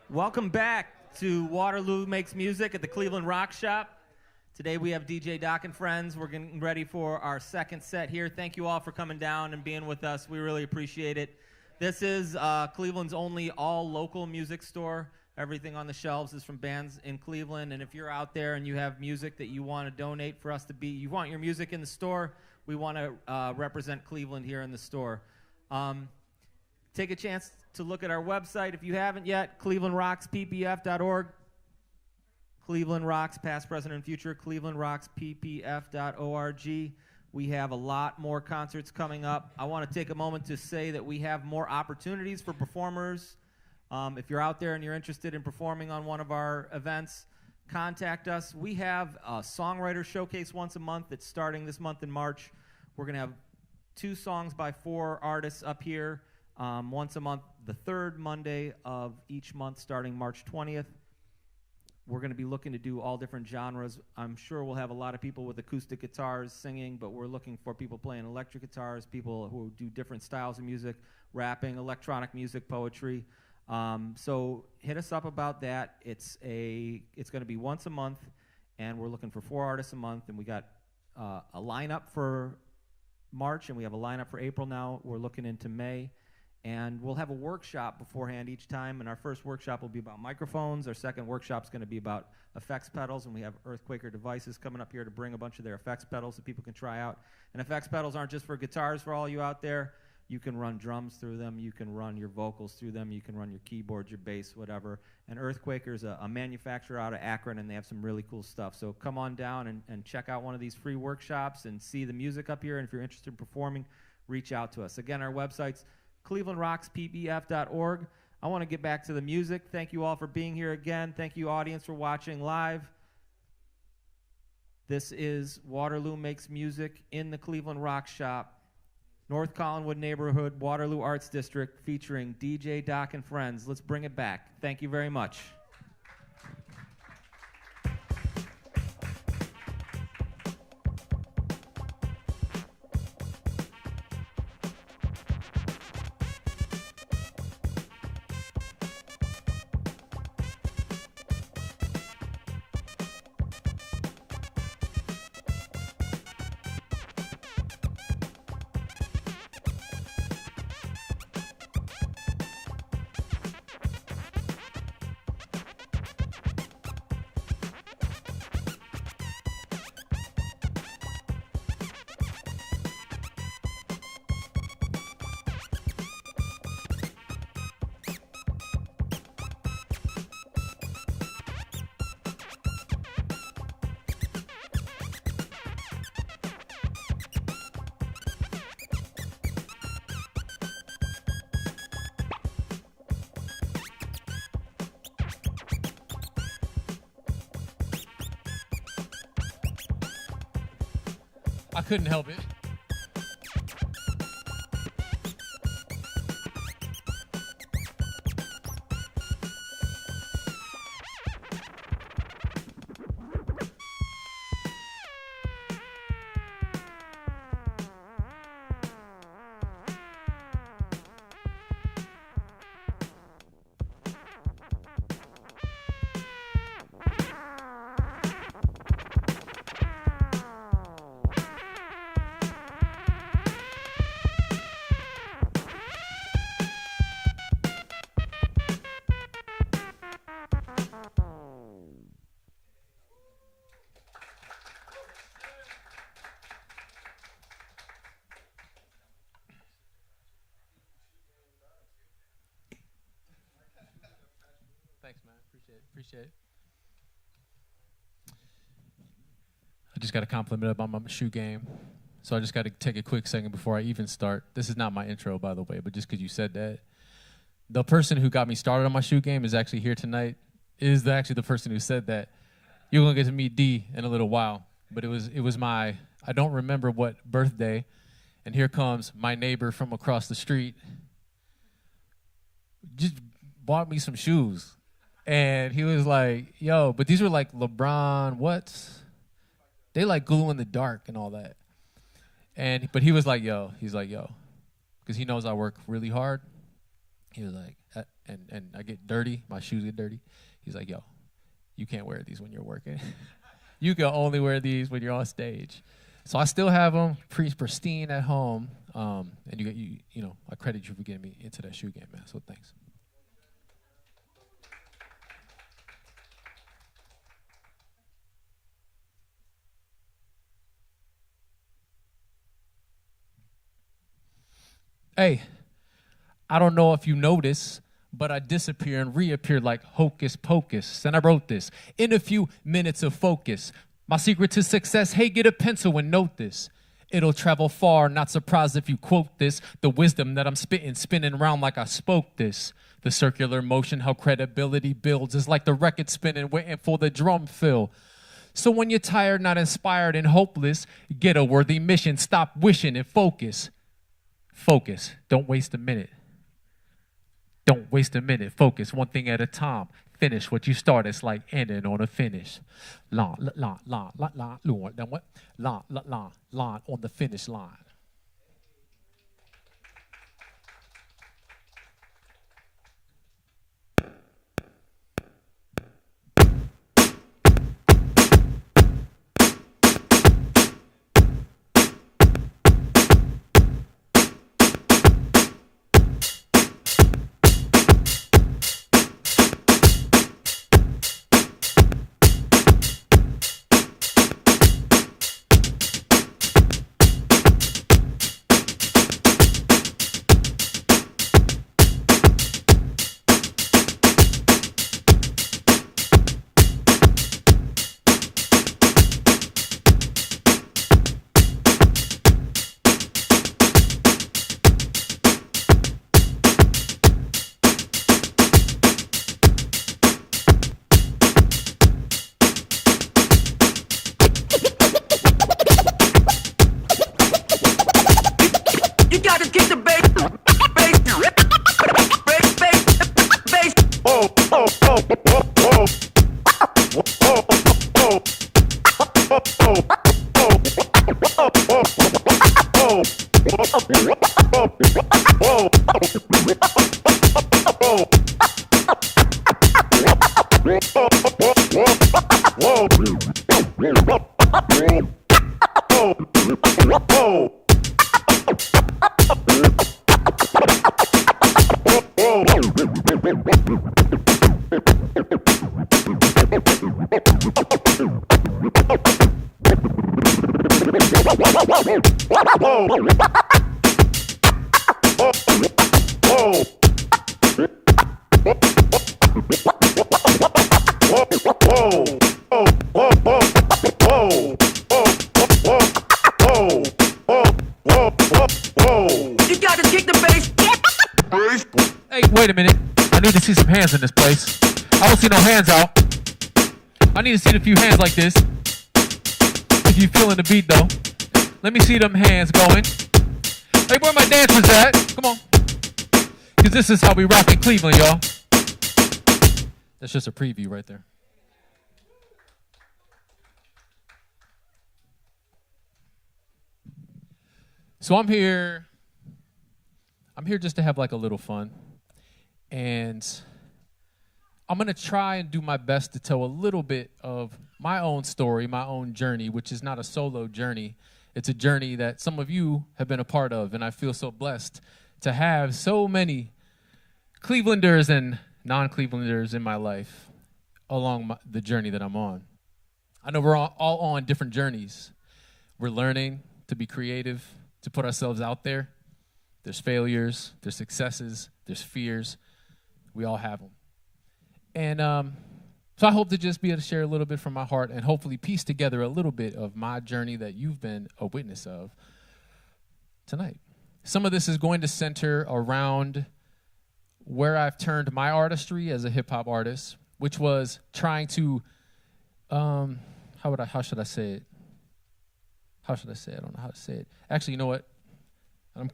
Welcome back to Waterloo Makes Music at the Cleveland Rock Shop. Today we have DJ Doc and friends. We're getting ready for our second set here. Thank you all for coming down and being with us. We really appreciate it. This is Cleveland's only all-local music store. Everything on the shelves is from bands in Cleveland. And if you're out there and you have music that you want to donate for us to be, you want your music in the store, we want to represent Cleveland here in the store. Take a chance to look at our website if you haven't yet, clevelandrocksppf.org. Cleveland Rocks, past, present, and future, clevelandrocksppf.org. We have a lot more concerts coming up. I want to take a moment to say that we have more opportunities for performers. If you're out there and you're interested in performing on one of our events, contact us. We have a songwriter showcase once a month that's starting this month in March. We're going to have 2 songs by 4 artists up here once a month, the third Monday of each month starting March 20th. We're going to be looking to do all different genres. I'm sure we'll have a lot of people with acoustic guitars singing, but we're looking for people playing electric guitars, people who do different styles of music, rapping, electronic music, poetry. So hit us up about that. It's going to be once a month, and we're looking for 4 artists a month, and we got a lineup for March, and we have a lineup for April now. We're looking into May. And we'll have a workshop beforehand each time, and our first workshop will be about microphones. Our second workshop is going to be about effects pedals, and we have Earthquaker Devices coming up here to bring a bunch of their effects pedals that people can try out. And effects pedals aren't just for guitars for all you out there. You can run drums through them. You can run your vocals through them. You can run your keyboard, your bass, whatever. And Earthquaker is a manufacturer out of Akron, and they have some really cool stuff. So come on down and check out one of these free workshops and see the music up here. And if you're interested in performing, reach out to us. Again, our website's clevelandrocksppf.org. I want to get back to the music. Thank you all for being here again. Thank you, audience, for watching live. This is Waterloo Makes Music in the Cleveland Rock Shop, North Collinwood neighborhood, Waterloo Arts District, featuring DJ Doc and friends. Let's bring it back. Thank you very much. I couldn't help it. Thanks, man. Appreciate it. I just got a compliment about my shoe game. So I just got to take a quick second before I even start. This is not my intro, by the way, but just because you said that. The person who got me started on my shoe game is actually here tonight. Is actually the person who said that. You're going to get to meet D in a little while. But it was my, I don't remember what birthday. And here comes my neighbor from across the street. Just bought me some shoes. And he was like, yo, but these were like LeBron, what? They like glue in the dark and all that. But he was like, yo, because he knows I work really hard. He was like, and I get dirty, my shoes get dirty. He's like, yo, you can't wear these when you're working. You can only wear these when you're on stage. So I still have them pristine at home. And you know, I credit you for getting me into that shoe game, man. So thanks. Hey, I don't know if you notice, but I disappear and reappear like hocus pocus. And I wrote this in a few minutes of focus. My secret to success, hey, get a pencil and note this. It'll travel far, not surprised if you quote this. The wisdom that I'm spitting, spinning around like I spoke this. The circular motion, how credibility builds, is like the record spinning, waiting for the drum fill. So when you're tired, not inspired, and hopeless, get a worthy mission, stop wishing and focus. Focus, don't waste a minute. Don't waste a minute, focus one thing at a time. Finish what you start, it's like ending on a finish. Line on the finish line. Hey, wait a minute. I need to see some hands in this place. I don't see no hands out. I need to see a few hands like this. If you feeling the beat, though. Let me see them hands going. Hey, where my dancers at? Come on. Because this is how we rock in Cleveland, y'all. That's just a preview right there. So I'm here just to have like a little fun. And I'm going to try and do my best to tell a little bit of my own story, my own journey, which is not a solo journey. It's a journey that some of you have been a part of, and I feel so blessed to have so many Clevelanders and non-Clevelanders in my life along the journey that I'm on. I know we're all on different journeys. We're learning to be creative, to put ourselves out there. There's failures, there's successes, there's fears. We all have them. And so I hope to just be able to share a little bit from my heart and hopefully piece together a little bit of my journey that you've been a witness of tonight. Some of this is going to center around where I've turned my artistry as a hip-hop artist, which was trying to, how should I say it? How should I say it? I don't know how to say it. Actually, you know what? I'm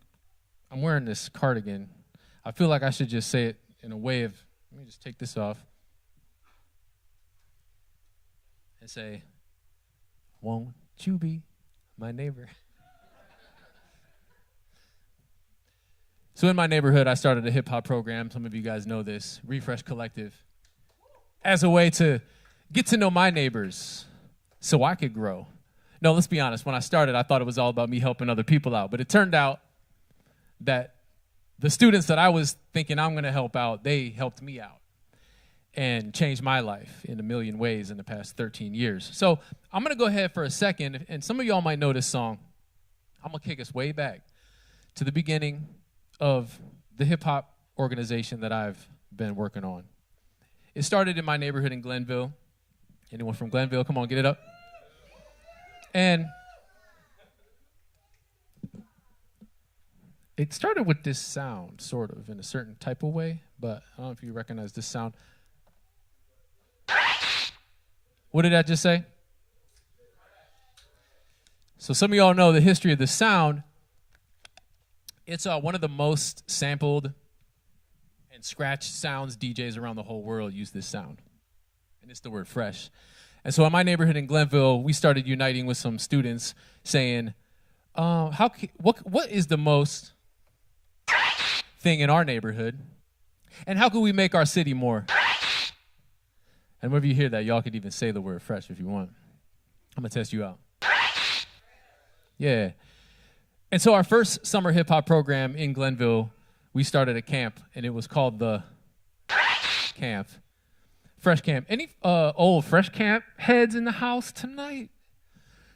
wearing this cardigan. I feel like I should just say it in a way of, let me just take this off and say, won't you be my neighbor? So in my neighborhood, I started a hip-hop program. Some of you guys know this, Refresh Collective, as a way to get to know my neighbors so I could grow. No, let's be honest. When I started, I thought it was all about me helping other people out. But it turned out that the students that I was thinking I'm going to help out, they helped me out and changed my life in a million ways in the past 13 years. So I'm going to go ahead for a second, and some of y'all might know this song. I'm going to kick us way back to the beginning of the hip-hop organization that I've been working on. It started in my neighborhood in Glenville. Anyone from Glenville? Come on, get it up. And it started with this sound, sort of, in a certain type of way, but I don't know if you recognize this sound. What did I just say? So some of y'all know the history of the sound. It's one of the most sampled and scratched sounds. DJs around the whole world use this sound, and it's the word fresh. And so in my neighborhood in Glenville, we started uniting with some students saying, what is the most thing in our neighborhood, and how can we make our city more? And whenever you hear that, y'all could even say the word fresh if you want. I'm going to test you out. Yeah. And so our first summer hip-hop program in Glenville, we started a camp, and it was called the Camp. Fresh Camp. Any old Fresh Camp heads in the house tonight?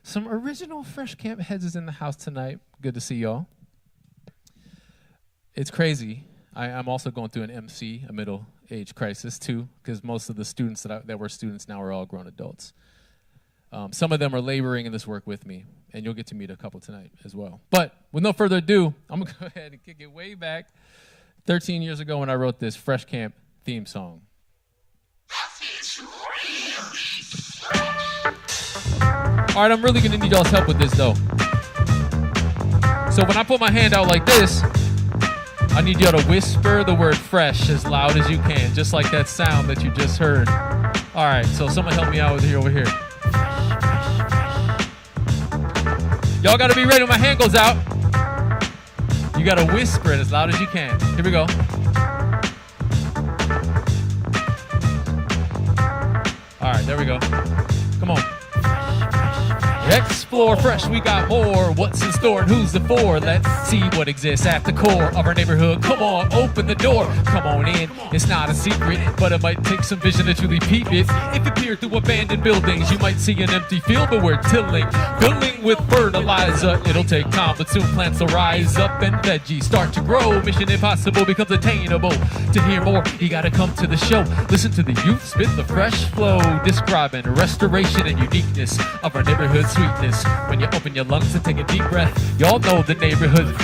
Some original Fresh Camp heads is in the house tonight. Good to see y'all. It's crazy. I'm also going through an MC, a middle-age crisis, too, because most of the students that were students now are all grown adults. Some of them are laboring in this work with me, and you'll get to meet a couple tonight as well. But with no further ado, I'm going to go ahead and kick it way back 13 years ago when I wrote this Fresh Camp theme song. All right, I'm really going to need y'all's help with this, though. So when I put my hand out like this, I need y'all to whisper the word fresh as loud as you can, just like that sound that you just heard. All right, so someone help me out over here. Y'all got to be ready when my hand goes out. You got to whisper it as loud as you can. Here we go. All right, there we go. Come on. Explore fresh, we got more. What's in store and who's the for? Let's see what exists at the core of our neighborhood. Come on, open the door. Come on in. It's not a secret, but it might take some vision to truly peep it. If you peer through abandoned buildings, you might see an empty field, but we're tilling, filling with fertilizer. It'll take time, but soon plants will rise up and veggies start to grow. Mission impossible becomes attainable. To hear more, you gotta come to the show. Listen to the youth spit the fresh flow, describing restoration and uniqueness of our neighborhood sweetness. When you open your lungs and take a deep breath, y'all know the neighborhood.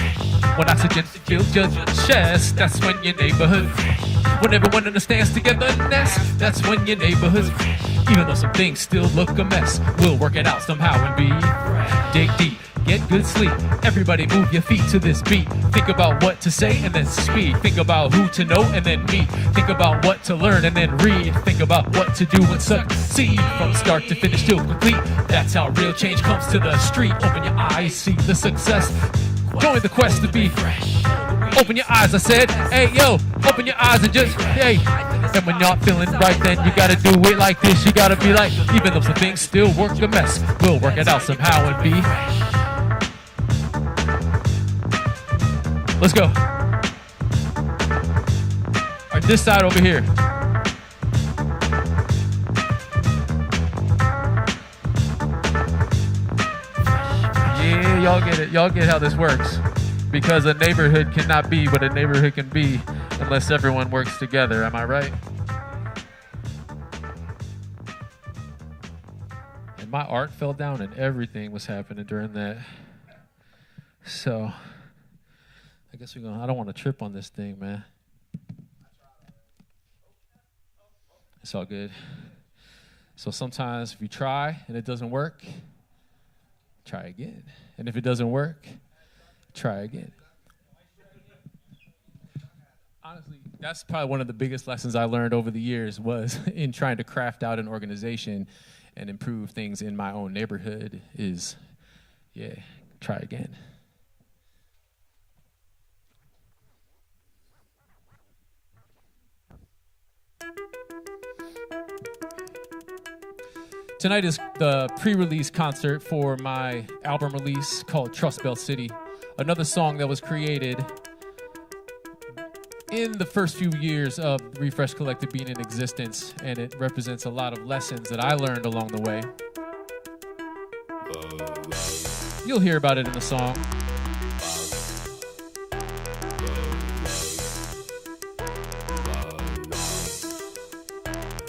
When oxygen fills your chest, that's when your neighborhood. When everyone understands togetherness, that's when your neighborhood. Even though some things still look a mess, we'll work it out somehow and be dig deep. Get good sleep. Everybody move your feet to this beat. Think about what to say and then speak. Think about who to know and then meet. Think about what to learn and then read. Think about what to do and succeed. From start to finish till complete. That's how real change comes to the street. Open your eyes, see the success. Join the quest to be fresh. Open your eyes, I said. Hey, yo, open your eyes and just, hey. And when y'all feeling right, then you gotta do it like this. You gotta be like, even though some things still work a mess, we'll work it out somehow and be. Let's go. All right, this side over here. Yeah, y'all get it. Y'all get how this works. Because a neighborhood cannot be what a neighborhood can be unless everyone works together. Am I right? And my art fell down and everything was happening during that. So I guess I don't want to trip on this thing, man. It's all good. So sometimes if you try and it doesn't work, try again. And if it doesn't work, try again. Honestly, that's probably one of the biggest lessons I learned over the years was in trying to craft out an organization and improve things in my own neighborhood is, try again. Tonight is the pre-release concert for my album release called Trust Belt City, another song that was created in the first few years of Refresh Collective being in existence, and it represents a lot of lessons that I learned along the way. You'll hear about it in the song.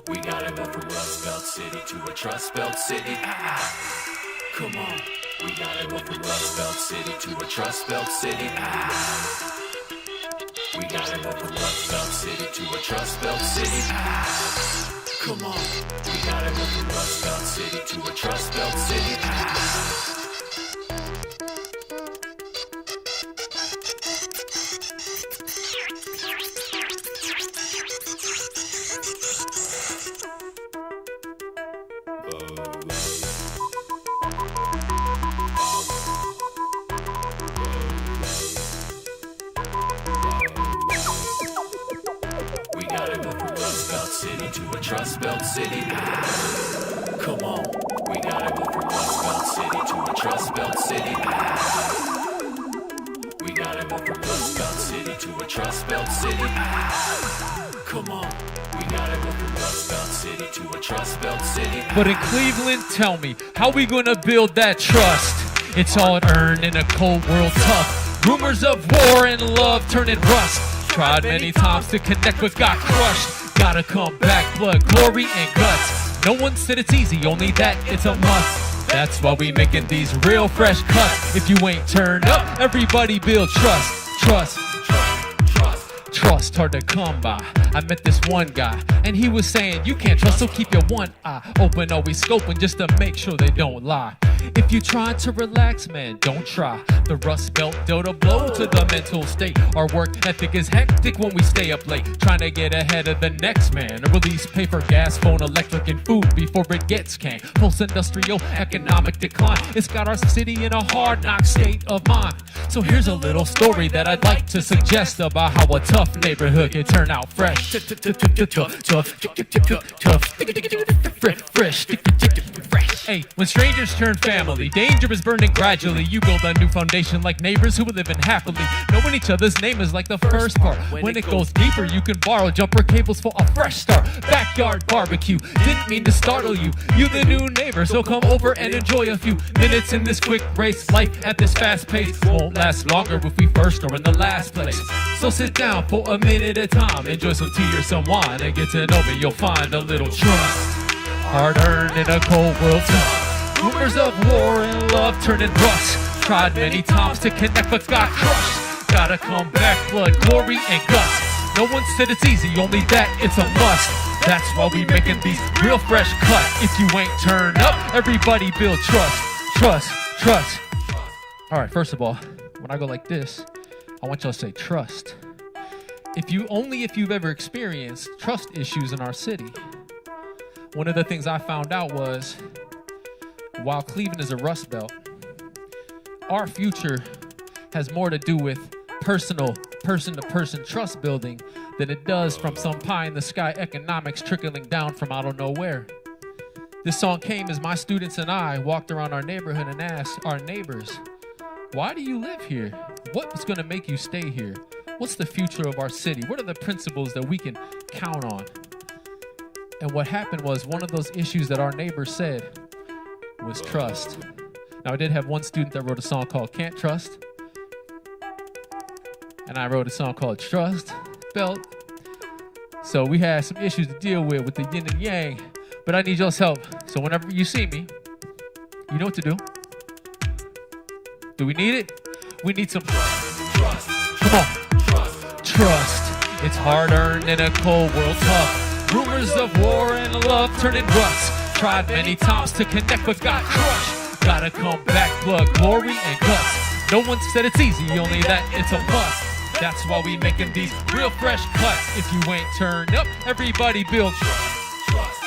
We gotta go from Rust Belt City to a Trust Belt City. Ah, come on. We gotta go from Rust Belt City to a Trust Belt City. Ah, we gotta go from Rust Belt City to a Trust Belt City. Ah, come on. We gotta go from Rust Belt City to a Trust Belt City. Ah. Trust Belt City. Ah, come on. We gotta go from Rust Belt City to a Trust Belt City. Ah, we gotta go from Rust Belt City to a Trust Belt City. Ah, come on. We gotta go from Rust Belt City to a Trust Belt City. But in Cleveland, tell me, how we gonna build that trust? It's all earned in a cold world tough. Rumors of war and love turning rust. Tried many times to connect but got crushed. Gotta come back, blood, glory, and guts. No one said it's easy, only that it's a must. That's why we making these real fresh cuts. If you ain't turned up, everybody build trust. Trust, hard to come by. I met this one guy, and he was saying, you can't trust, so keep your one eye open, always scoping, just to make sure they don't lie. If you trying to relax, man, don't try. The Rust Belt dealt a blow to the mental state. Our work ethic is hectic when we stay up late, trying to get ahead of the next man. To release paper, gas, phone, electric, and food before it gets canned. Post-industrial economic decline, it's got our city in a hard knock state of mind. So here's a little story that I'd like to suggest about how a tough neighborhood can turn out fresh. Hey, when strangers turn family, danger is burning gradually. You build a new foundation like neighbors who are living happily. Knowing each other's name is like the first part. When it goes deeper, you can borrow jumper cables for a fresh start. Backyard barbecue, didn't mean to startle you. You the new neighbor, so come over and enjoy a few minutes in this quick race. Life at this fast pace won't last longer if we first or in the last place. So sit down for a minute at a time, enjoy some tea or some wine, and get to know me, you'll find a little trust. Hard-earned in a cold world tough. Rumors of war and love turning rust. Tried many times to connect but got crushed. Gotta come back, blood, glory, and guts. No one said it's easy, only that it's a must. That's why we making these real fresh cuts. If you ain't turned up, everybody build trust. Alright, first of all, when I go like this, I want y'all to say trust. If you've ever experienced trust issues in our city. One of the things I found out was, while Cleveland is a Rust Belt, our future has more to do with personal, person-to-person trust building than it does from some pie-in-the-sky economics trickling down from I don't know where. This song came as my students and I walked around our neighborhood and asked our neighbors, why do you live here? What's going to make you stay here? What's the future of our city? What are the principles that we can count on? And what happened was, one of those issues that our neighbors said was trust. Now, I did have one student that wrote a song called Can't Trust. And I wrote a song called Trust Belt. So we had some issues to deal with the yin and yang. But I need y'all's help. So whenever you see me, you know what to do. Do we need it? We need some trust. Come on. Trust. It's hard-earned in a cold world tough. Rumors of war and love turning rust. Tried many times to connect but got crushed. Gotta come back, blood, glory, and guts. No one said it's easy, only that it's a must. That's why we making these real fresh cuts. If you ain't turned up, everybody build trust.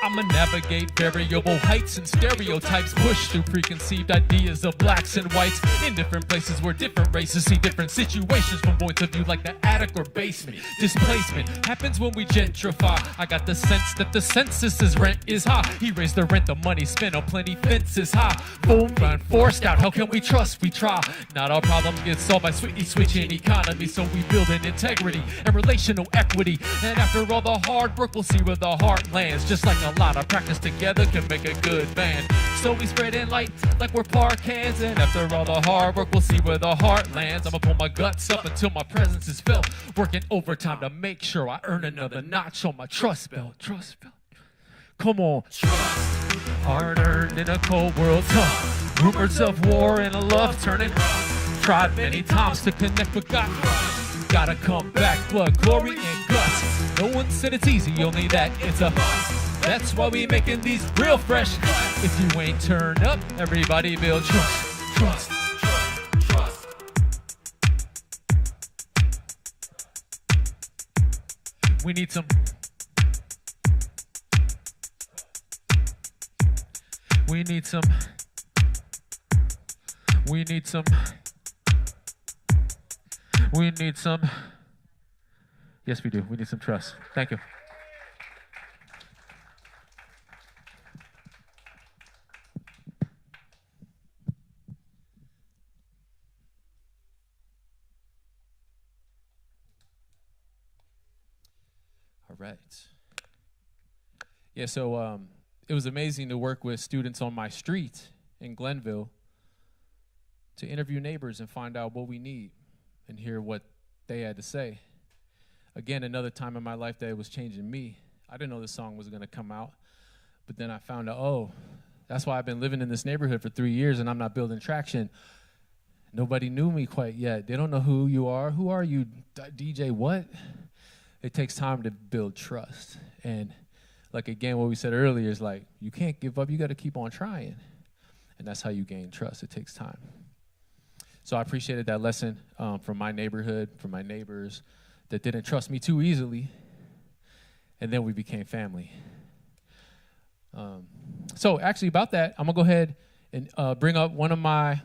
I'm I'ma navigate variable heights and stereotypes, push through preconceived ideas of blacks and whites in different places where different races see different situations from points of view like the attic or basement. Displacement happens when we gentrify. I got the sense that the census's rent is high. He raised the rent, the money spent on plenty fences high. Phone run forced out, how can we trust? We try. Not all problems get solved by switching economy, so we build an integrity and relational equity. And after all the hard work, we'll see where the heart lands. Just like a lot of practice together can make a good band. So we spreading light like we're park hands. And after all the hard work, we'll see where the heart lands. I'ma pull my guts up until my presence is felt. Working overtime to make sure I earn another notch on my trust belt. Trust belt. Come on. Trust. Hard earned in a cold world tough. Rumors of war and a love turning rough. Tried many times to connect but got crushed. Gotta come back, blood, glory, and guts. No one said it's easy, only that it's a must. That's why we making these real fresh. If you ain't turned up, everybody build trust. Trust. Trust. We need some. We need some. We need some. We need some. Yes, we do. We need some trust. Thank you. All right. Yeah, so it was amazing to work with students on my street in Glenville to interview neighbors and find out what we need and hear what they had to say. Again, another time in my life that it was changing me. I didn't know this song was going to come out, but then I found out, oh, that's why I've been living in this neighborhood for 3 years and I'm not building traction. Nobody knew me quite yet. They don't know who you are. Who are you, DJ what? It takes time to build trust. And like, again, what we said earlier is like, you can't give up. You got to keep on trying. And that's how you gain trust. It takes time. So I appreciated that lesson from my neighborhood, from my neighbors that didn't trust me too easily. And then we became family. So actually about that, I'm going to go ahead and bring up one of my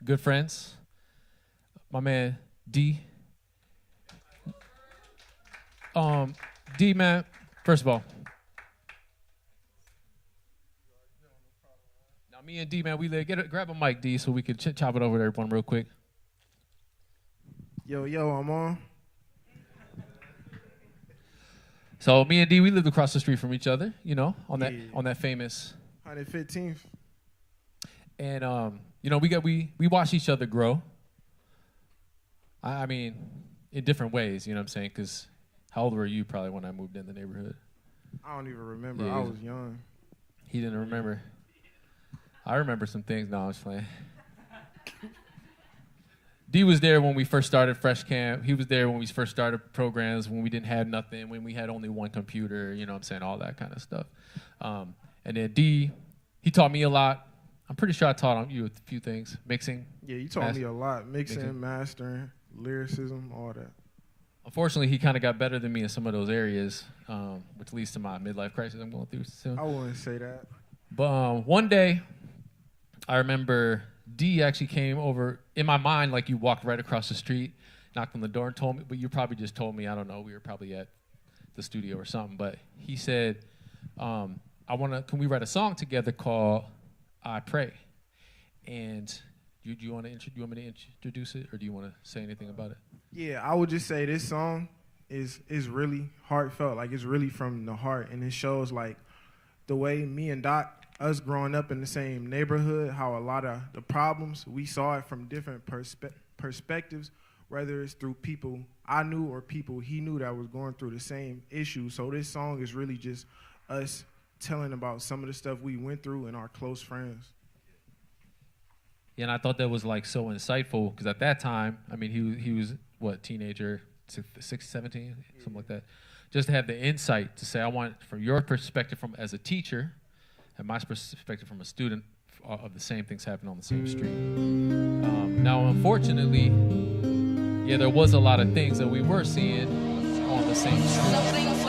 good friends, my man, D. D, man, first of all, now me and D, man, grab a mic, D, so we can chop it over to everyone real quick. Yo, I'm on. So me and D, we lived across the street from each other, you know, on that famous 115th. And you know, we watched each other grow. I mean, in different ways, you know what I'm saying? Because how old were you probably when I moved in the neighborhood? I don't even remember. Yeah. I was young. He didn't remember. I remember some things. No, I was playing. D was there when we first started Fresh Camp. He was there when we first started programs, when we didn't have nothing, when we had only one computer, you know what I'm saying, all that kind of stuff. And then D, he taught me a lot. I'm pretty sure I taught you a few things. Mixing. Yeah, you taught me a lot. Mixing, mastering, lyricism, all that. Unfortunately, he kind of got better than me in some of those areas, which leads to my midlife crisis I'm going through soon. I wouldn't say that. But one day, I remember D actually came over. In my mind, like, you walked right across the street, knocked on the door and told me, but you probably just told me, I don't know, we were probably at the studio or something. But he said, can we write a song together called I Pray? And do you want me to introduce it, or do you want to say anything about it? Yeah, I would just say this song is really heartfelt. Like, it's really from the heart, and it shows like the way me and Doc, us growing up in the same neighborhood, how a lot of the problems, we saw it from different perspectives, whether it's through people I knew or people he knew that was going through the same issue. So this song is really just us telling about some of the stuff we went through and our close friends. Yeah, and I thought that was like so insightful, because at that time, I mean, he was what, teenager, 17, something like that. Just to have the insight to say, I want from your perspective from as a teacher, and my perspective from a student, of the same things happening on the same street. Now, unfortunately, yeah, there was a lot of things that we were seeing on the same street.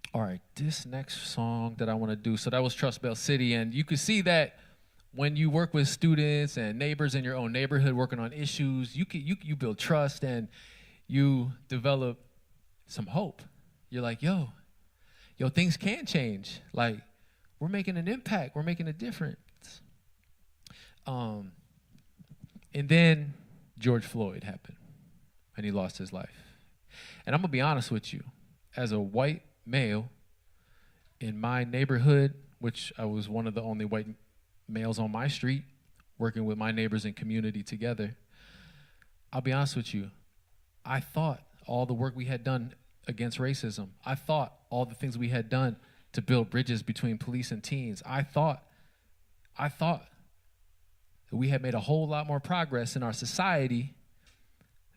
right, this next song that I want to do, so that was Trust Bell City, and you can see that when you work with students and neighbors in your own neighborhood working on issues, you build trust and you develop some hope. You're like, yo, things can change. Like, we're making an impact. We're making a difference. And then George Floyd happened, and he lost his life. And I'm going to be honest with you. As a white male in my neighborhood, which I was one of the only white males on my street, working with my neighbors and community together, I'll be honest with you, I thought all the work we had done against racism, I thought all the things we had done to build bridges between police and teens, I thought that we had made a whole lot more progress in our society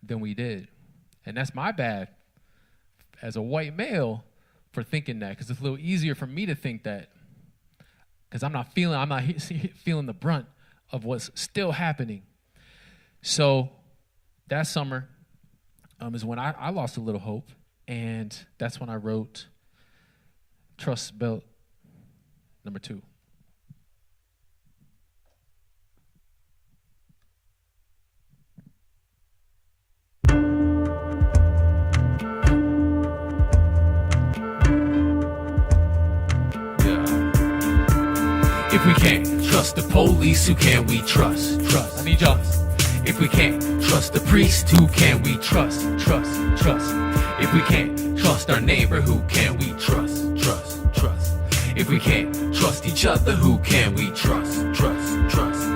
than we did. And that's my bad as a white male for thinking that, because it's a little easier for me to think that, because I'm not feeling the brunt of what's still happening. So that summer is when I lost a little hope, and that's when I wrote Trust Belt number 2. If we can't trust the police, who can we trust? Trust. I need y'all. If we can't trust the priest, who can we trust? Trust. If we can't trust our neighbor, who can we trust? Trust. If we can't trust each other, who can we trust? Trust.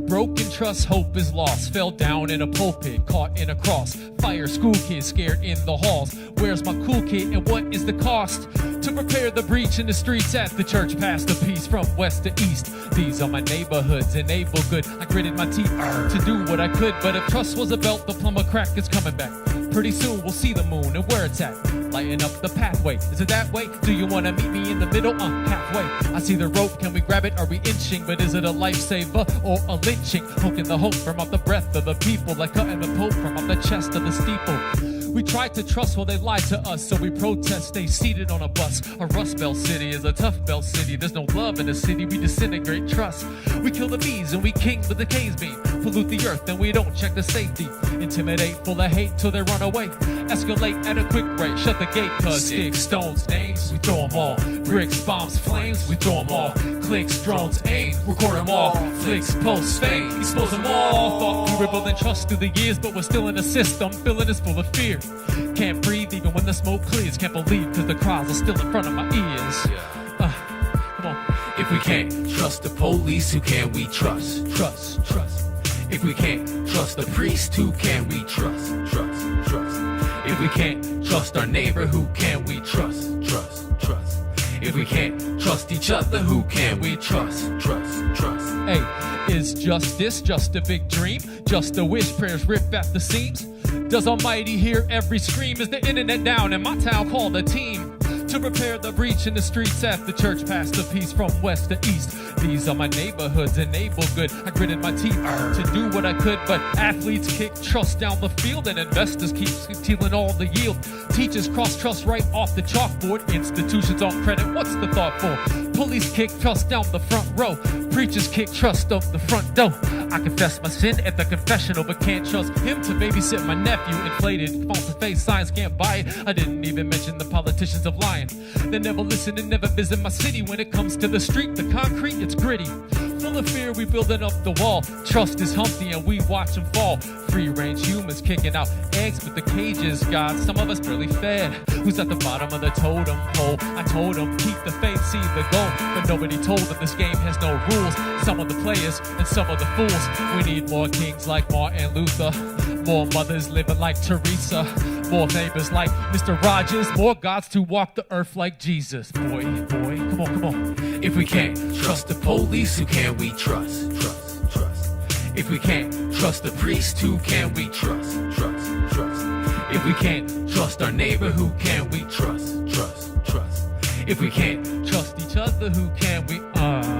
Broken trust, hope is lost. Fell down in a pulpit, caught in a cross. Fire school kids scared in the halls. Where's my cool kid and what is the cost? To prepare the breach in the streets at the church, past the peace from west to east. These are my neighborhoods, enable good. I gritted my teeth to do what I could, but if trust was a belt, the plumber crack is coming back. Pretty soon we'll see the moon and where it's at. Lighten up the pathway. Is it that way? Do you want to meet me in the middle? Halfway. I see the rope. Can we grab it? Are we inching? But is it a lifesaver or a lynching? Poking the hope from out the breath of the people, like cutting the pope from out the chest of the steeple. We tried to trust while they lied to us, so we protest, stay seated on a bus. A Rust Belt city is a tough belt city. There's no love in the city, we disintegrate trust. We kill the bees and we king with the K's beam. Pollute the earth and we don't check the safety. Intimidate, full of hate till they run away. Escalate at a quick rate, shut the gate, cause sticks, stones, names, we throw them all. Bricks, bombs, flames, we throw them all. Clicks, drones, aim, record them all. Flicks, posts, fame, expose them all. Thought we were building trust through the years, but we're still in the system, feeling is full of fear. Can't breathe even when the smoke clears. Can't believe cause the cries are still in front of my ears. Come on. If we can't trust the police, who can we trust? Trust. If we can't trust the priest, who can we trust? Trust. If we can't trust our neighbor, who can we trust? Trust. If we can't trust each other, who can we trust? Trust. Hey, is justice just a big dream? Just a wish, prayers rip at the seams? Does Almighty hear every scream? Is the internet down in my town? Call a team to prepare the breach in the streets at the church, past the peace from west to east. These are my neighborhoods, enable good. I gritted my teeth to do what I could, but athletes kick trust down the field and investors keep stealing all the yield. Teachers cross trust right off the chalkboard. Institutions on credit, what's the thought for? Police kick trust down the front row. Preachers kick trust up the front door. I confess my sin at the confessional, but can't trust him to babysit my nephew. Inflated, false-faced science can't buy it. I didn't even mention the politicians of lying. They never listen and never visit my city. When it comes to the street, the concrete, it's gritty. Full of fear, we building up the wall. Trust is Humpty and we watch them fall. Free-range humans kicking out eggs, but the cages got some of us barely fed. Who's at the bottom of the totem pole? I told them, keep the faith, see the goal. But nobody told them this game has no rules. Some of the players and some of the fools. We need more kings like Martin Luther. More mothers living like Teresa. More neighbors like Mr. Rogers. More gods to walk the earth like Jesus. Boy, come on. If we can't trust the police, who can we trust? Trust. If we can't trust the priest, who can we trust? Trust. If we can't trust our neighbor, who can we trust? Trust. If we can't trust each other, who can we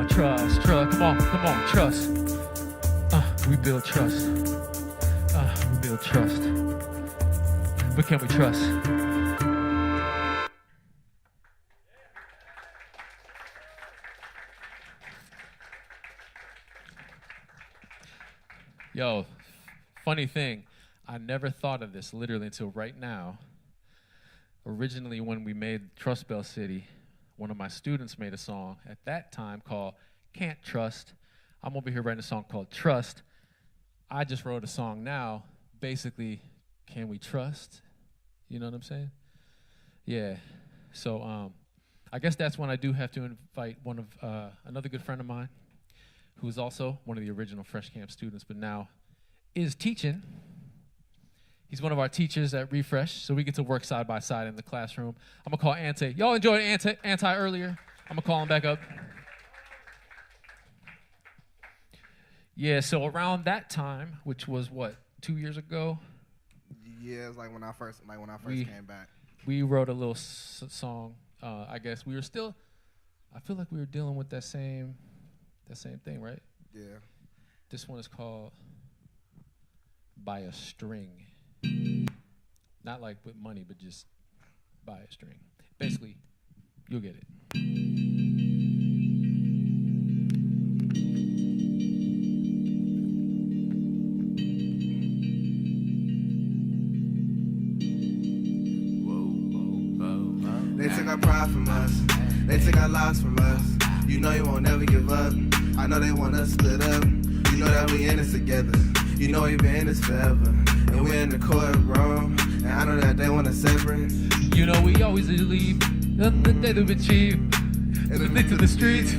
trust? Come on, trust. We build trust. We build trust. But can we trust? Yo, funny thing, I never thought of this literally until right now. Originally, when we made Trust Bell City, one of my students made a song at that time called Can't Trust. I'm over here writing a song called Trust. I just wrote a song now, basically, Can We Trust? You know what I'm saying? Yeah. So I guess that's when I do have to invite one of another good friend of mine, who is also one of the original Fresh Camp students, but now is teaching. He's one of our teachers at Refresh, so we get to work side by side in the classroom. I'm going to call Ante. Y'all enjoyed Anti earlier? I'm going to call him back up. Yeah, so around that time, which was what, 2 years ago? Yeah, it was like when I first came back. We wrote a little song. I guess we were still, I feel like we were dealing with that same thing, right? Yeah. This one is called By a String. Not like with money, but just by a string. Basically, you'll get it. They took our pride from us. They took our lives from us. You know you won't never give up. I know they want us split up. You know that we in this together. You know we been in this forever. And we're in the courtroom. And I know that they want us separate. You know we always leave on the day to achieve. And the thing to the streets.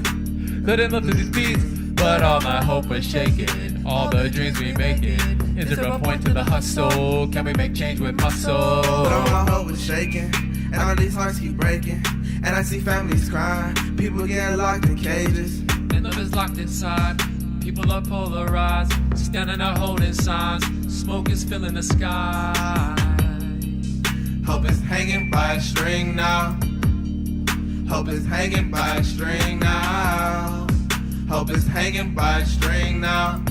Let it love to these beats. But all my hope was shaken. All the dreams we making. Is there a point to the hustle? Can we make change with muscle? But all my hope was shaken. And all these hearts keep breaking. And I see families crying. People getting locked in cages. And love is locked inside. People are polarized. Standing out holding signs. Smoke is filling the sky. Hope is hanging by a string now. Hope is hanging by a string now. Hope is hanging by a string now.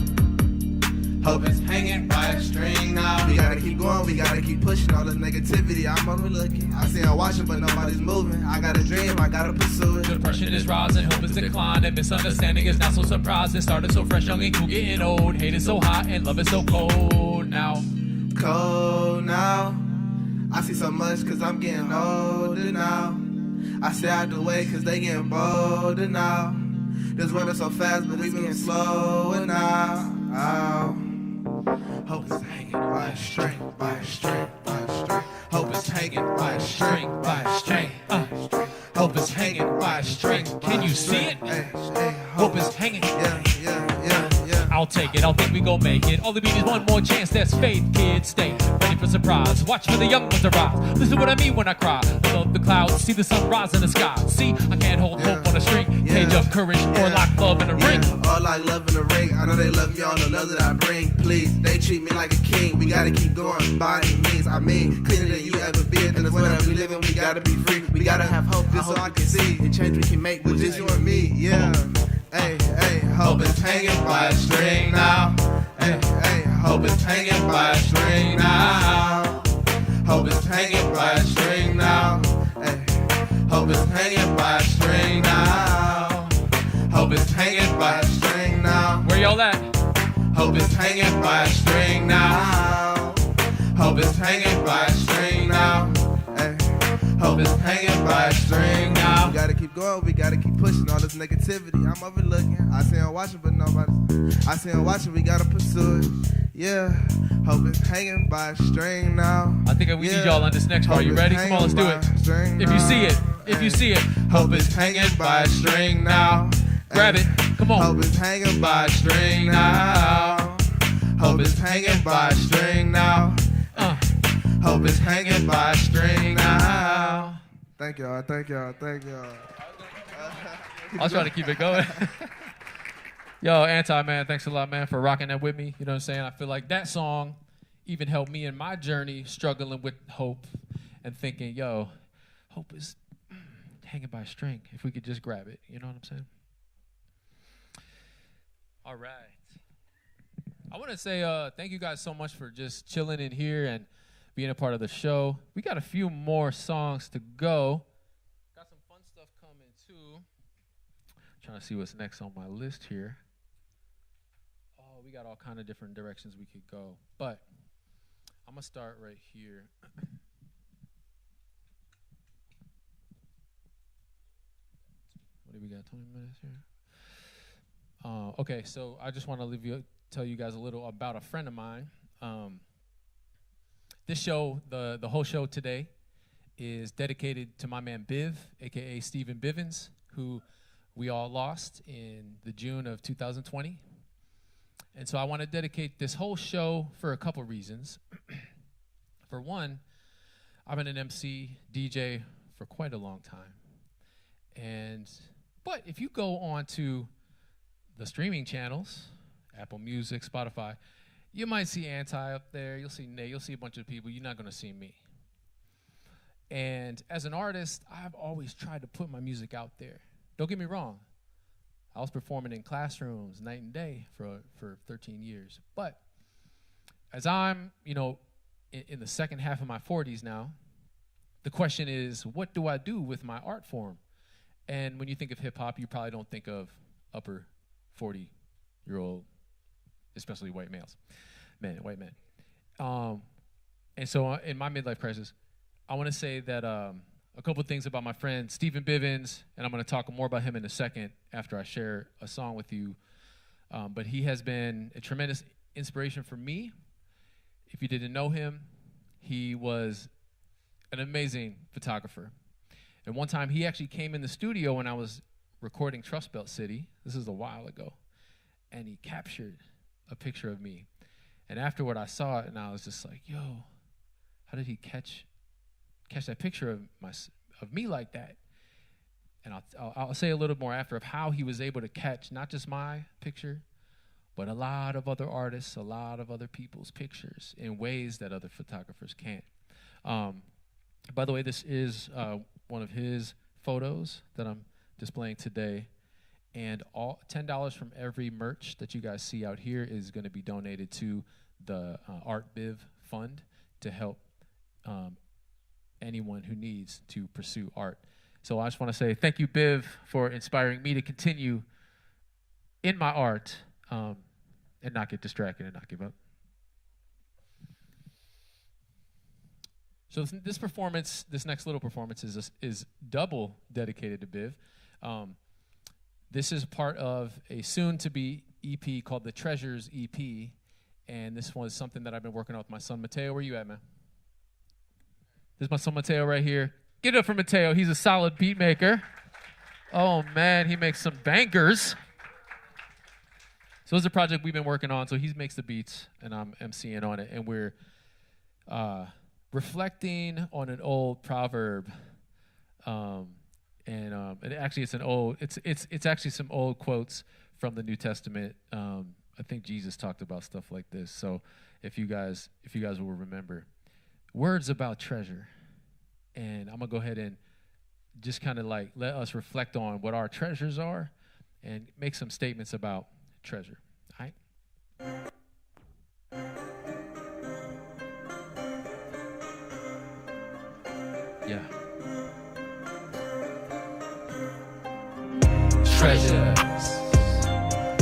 Hope is hanging by a string now. We gotta keep going, we gotta keep pushing all this negativity. I'm overlooking. I see I'm watching, but nobody's moving. I got a dream, I gotta pursue it. Depression is rising, hope is declining. Misunderstanding is not so surprising. Started so fresh, young and cool, getting old. Hate is so hot and love is so cold now. Cold now. I see so much cause I'm getting older now. I stay out the way cause they getting bolder now. This world is so fast, but it's getting slower now. Oh. Hope is hanging by a string, by a string, by a string. Hope is hanging by a string, by a string. Hope is hanging by a string. Can you see it? Hope is hanging. Yeah. I'll take it, I'll think we gon' make it. All we need is one more chance, that's faith, kids. Stay ready for surprise. Watch for the young ones arise. Listen what I mean when I cry. Above the clouds, see the sun rise in the sky. See, I can't hold hope on a string. Cage up courage or lock love in a ring. All like love in a ring. I know they love me, all the love that I bring. Please, they treat me like a king. We gotta keep going by any means. I mean, cleaner than you ever been. In the world that we live in, we gotta be free. We gotta have hope, just so I can see the change we can make with just you and me. Yeah. Hey, hope is hanging by a string now. Hey, hope is hanging by a string now. Hope is hanging by a string now. Hey, hope is hanging by a string now. Hope is hanging by a string now. Where y'all at? Hope is hanging by a string now. Hope is hanging by a string now. Hey, hope is hanging by a string now. We gotta keep going, we gotta keep pushing all this negativity. I'm overlooking. I see I'm watching, but nobody's. I see I'm watching, we gotta pursue it. Yeah, hope is hanging by a string now. I think we need y'all on this next part. You ready? Come on, let's do it. If you see it, if you see it. Hope is hanging by a string now. Grab it, come on. Hope is hanging by a string now. Hope is hanging by a string now. Hope is hanging by a string now. Thank y'all. I'll try to keep it going. Yo, Anti, man, thanks a lot, man, for rocking that with me. You know what I'm saying? I feel like that song even helped me in my journey struggling with hope and thinking, yo, hope is hanging by a string. If we could just grab it. You know what I'm saying? All right. I want to say thank you guys so much for just chilling in here and being a part of the show. We got a few more songs to go. Got some fun stuff coming, too. Trying to see what's next on my list here. Oh, we got all kind of different directions we could go, but I'm gonna start right here. What do we got? 20 minutes here. Okay, so I just want to tell you guys a little about a friend of mine. This show, the whole show today, is dedicated to my man Biv, aka Stephen Bivens, who we all lost in the June of 2020. And so I want to dedicate this whole show for a couple reasons. For one, I've been an MC, DJ for quite a long time. But if you go on to the streaming channels, Apple Music, Spotify, you might see Anti up there, you'll see Nate, you'll see a bunch of people, you're not going to see me. And as an artist, I've always tried to put my music out there. Don't get me wrong. I was performing in classrooms night and day for 13 years. But as I'm, in the second half of my 40s now, the question is, what do I do with my art form? And when you think of hip-hop, you probably don't think of upper 40-year-old, especially white males, white men. And so in my midlife crisis, I want to say that a couple of things about my friend Stephen Bivens, and I'm going to talk more about him in a second after I share a song with you. But he has been a tremendous inspiration for me. If you didn't know him, he was an amazing photographer. And one time he actually came in the studio when I was recording Trust Belt City. This is a while ago. And he captured a picture of me. And afterward, I saw it, and I was just like, yo, how did he catch that picture of me like that? And I'll say a little more after of how he was able to catch not just my picture, but a lot of other artists, a lot of other people's pictures in ways that other photographers can't. By the way, this is one of his photos that I'm displaying today. And all $10 from every merch that you guys see out here is going to be donated to the Art Biv Fund to help anyone who needs to pursue art. So I just want to say thank you, Biv, for inspiring me to continue in my art and not get distracted and not give up. So this performance, this next little performance is double dedicated to Biv. This is part of a soon-to-be EP called the Treasures EP, and this was something that I've been working on with my son, Mateo. Where you at, man? This is my son, Mateo, right here. Get it up for Mateo. He's a solid beat maker. Oh, man, he makes some bangers. So this is a project we've been working on. So he makes the beats, and I'm emceeing on it, and we're reflecting on an old proverb. And actually, it's actually some old quotes from the New Testament. I think Jesus talked about stuff like this. So if you guys will remember, words about treasure. And I'm gonna go ahead and just kind of like let us reflect on what our treasures are, and make some statements about treasure. All right. Yeah. Treasures,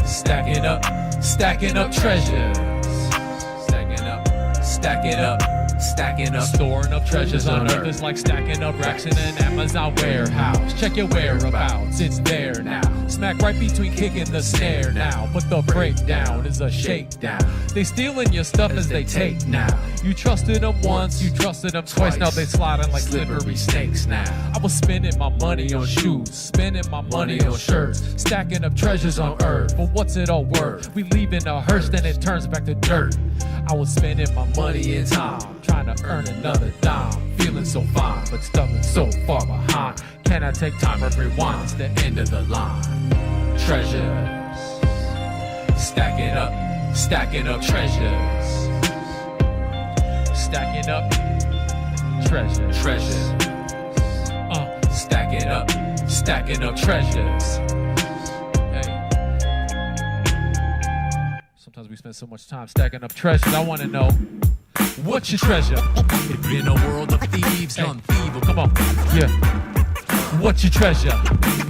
stacking up treasures, stacking up, storing up treasures on earth. It's like stacking up racks in an Amazon warehouse. Check your whereabouts, it's there now. Smack right between kicking the snare now. But the breakdown is a shakedown. They stealing your stuff as they take now. You trusted them once, you trusted them twice. Now they sliding like slippery snakes now. I was spending my money on shoes, spending my money on shirts, stacking up treasures on earth. But what's it all worth? We leave in a hearse, then it turns back to dirt. I was spending my money in time, trying to earn another dime. Feeling so fine, but stumbling so far behind. Can I take time and rewind? It's the end of the line. Treasures, stacking up treasures, stacking up treasures, stacking up treasures. Sometimes we spend so much time stacking up treasures. I want to know, what's your treasure? In a world of thieves, unthieveable. Come on, yeah. What's your treasure?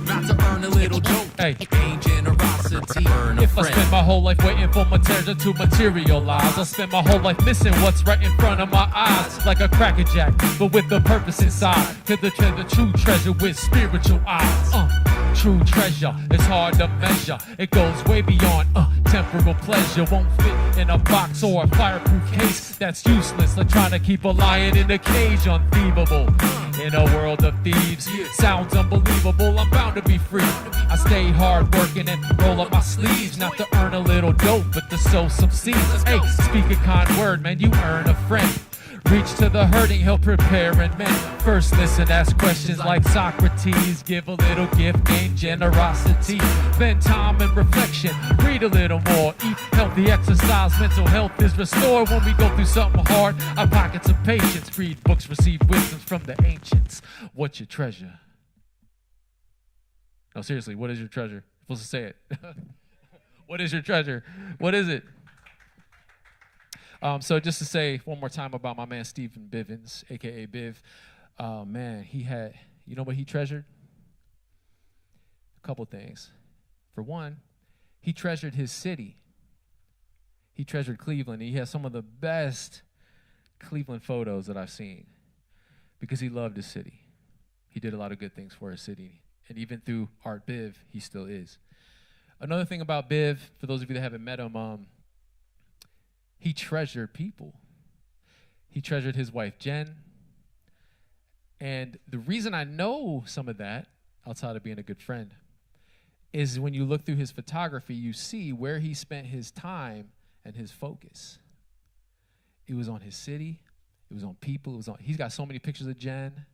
Not to earn a little dope. Hey. Ain't generosity. Earn a If I friend. spend my whole life waiting for material to materialize. I spend my whole life missing what's right in front of my eyes, like a crackerjack, but with a purpose inside. To the true treasure with spiritual eyes. True treasure, it's hard to measure. It goes way beyond temporal pleasure. Won't fit in a box or a fireproof case. That's useless, like trying to keep a lion in a cage. Unthieveable in a world of thieves. Sounds unbelievable, I'm bound to be free. I stay hard working and roll up my sleeves, not to earn a little dope, but to sow some seeds. Hey, speak a kind word, man, you earn a friend. Reach to the hurting, he'll prepare and mend. First listen, ask questions like Socrates. Give a little gift, gain generosity. Spend time and reflection, read a little more. Eat healthy, exercise, mental health is restored. When we go through something hard, our pockets of patience. Read books, receive wisdoms from the ancients. What's your treasure? No, seriously, what is your treasure? You're supposed to say it. What is your treasure? What is it? So just to say one more time about my man Stephen Bivens, a.k.a. Biv. Man, he had, you know what he treasured? A couple things. For one, he treasured his city. He treasured Cleveland. He has some of the best Cleveland photos that I've seen because he loved his city. He did a lot of good things for his city. And even through Art Biv, he still is. Another thing about Biv, for those of you that haven't met him, he treasured people. He treasured his wife, Jen. And the reason I know some of that, outside of being a good friend, is when you look through his photography, you see where he spent his time and his focus. It was on his city. It was on people. He's got so many pictures of Jen.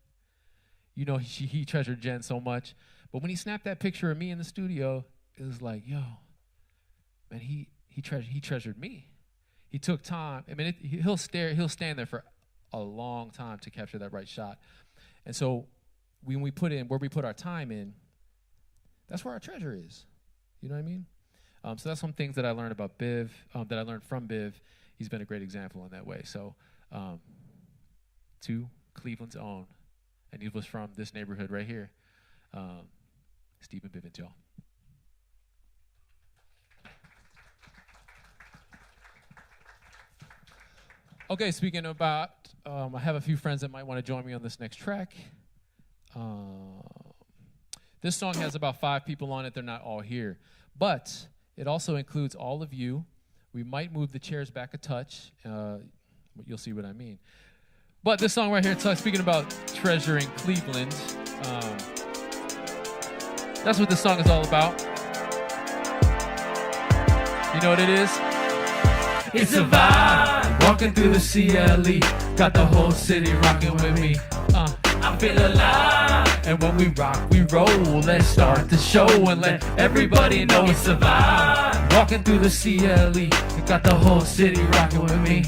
You know, he treasured Jen so much. But when he snapped that picture of me in the studio, it was like, yo, man, he treasured me. He took time. I mean, he'll stand there for a long time to capture that right shot. And so when we put in, where we put our time in, that's where our treasure is. You know what I mean? So that's some things that I learned about Biv, that I learned from Biv. He's been a great example in that way. So to Cleveland's own, and he was from this neighborhood right here, Stephen Bivens, y'all. Okay, speaking about, I have a few friends that might want to join me on this next track. This song has about 5 people on it. They're not all here. But it also includes all of you. We might move the chairs back a touch. You'll see what I mean. But this song right here, speaking about treasuring Cleveland, that's what this song is all about. You know what it is? It's a vibe, walking through the CLE. Got the whole city rocking with me. I feel alive. And when we rock, we roll. Let's start the show and let everybody know it's a vibe. Walking through the CLE. Got the whole city rocking with me.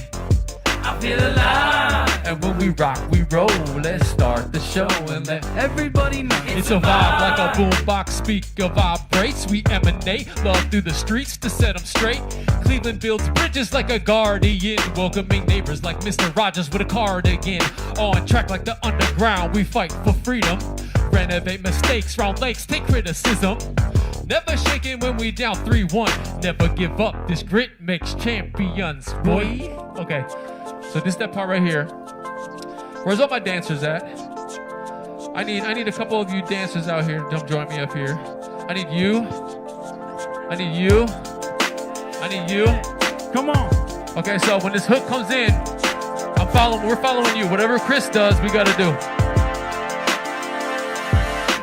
I feel alive. And when we rock, we roll. Let's start the show and let Everybody know it's a vibe like a boombox speaker vibrates. We emanate love through the streets to set them straight. Cleveland builds bridges like a guardian, welcoming neighbors like Mr. Rogers with a cardigan. On track like the underground, we fight for freedom. Renovate mistakes, round lakes, take criticism. Never shaking when we down 3-1. Never give up, this grit makes champions, boy. Okay, so this that part right here. Where's all my dancers at? I need a couple of you dancers out here to join me up here. I need you. I need you. I need you. Come on. Okay, so when this hook comes in, we're following you. Whatever Chris does, we gotta do.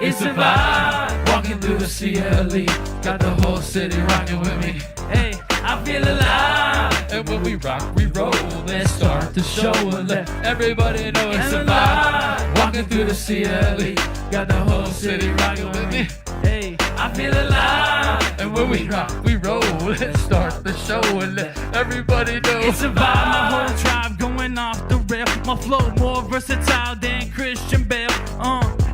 It's a vibe, walking through the CLE. Got the whole city rocking with me. Hey, I feel alive. And when we rock, we roll. Let's start the show and let everybody know it's a vibe. Walking through the CLE. Got the whole city rocking with me. hey, I feel alive. And when we rock, we roll. Let's start the show and let everybody know it's a vibe. My whole tribe going off the rail. My flow more versatile than Christian Bale.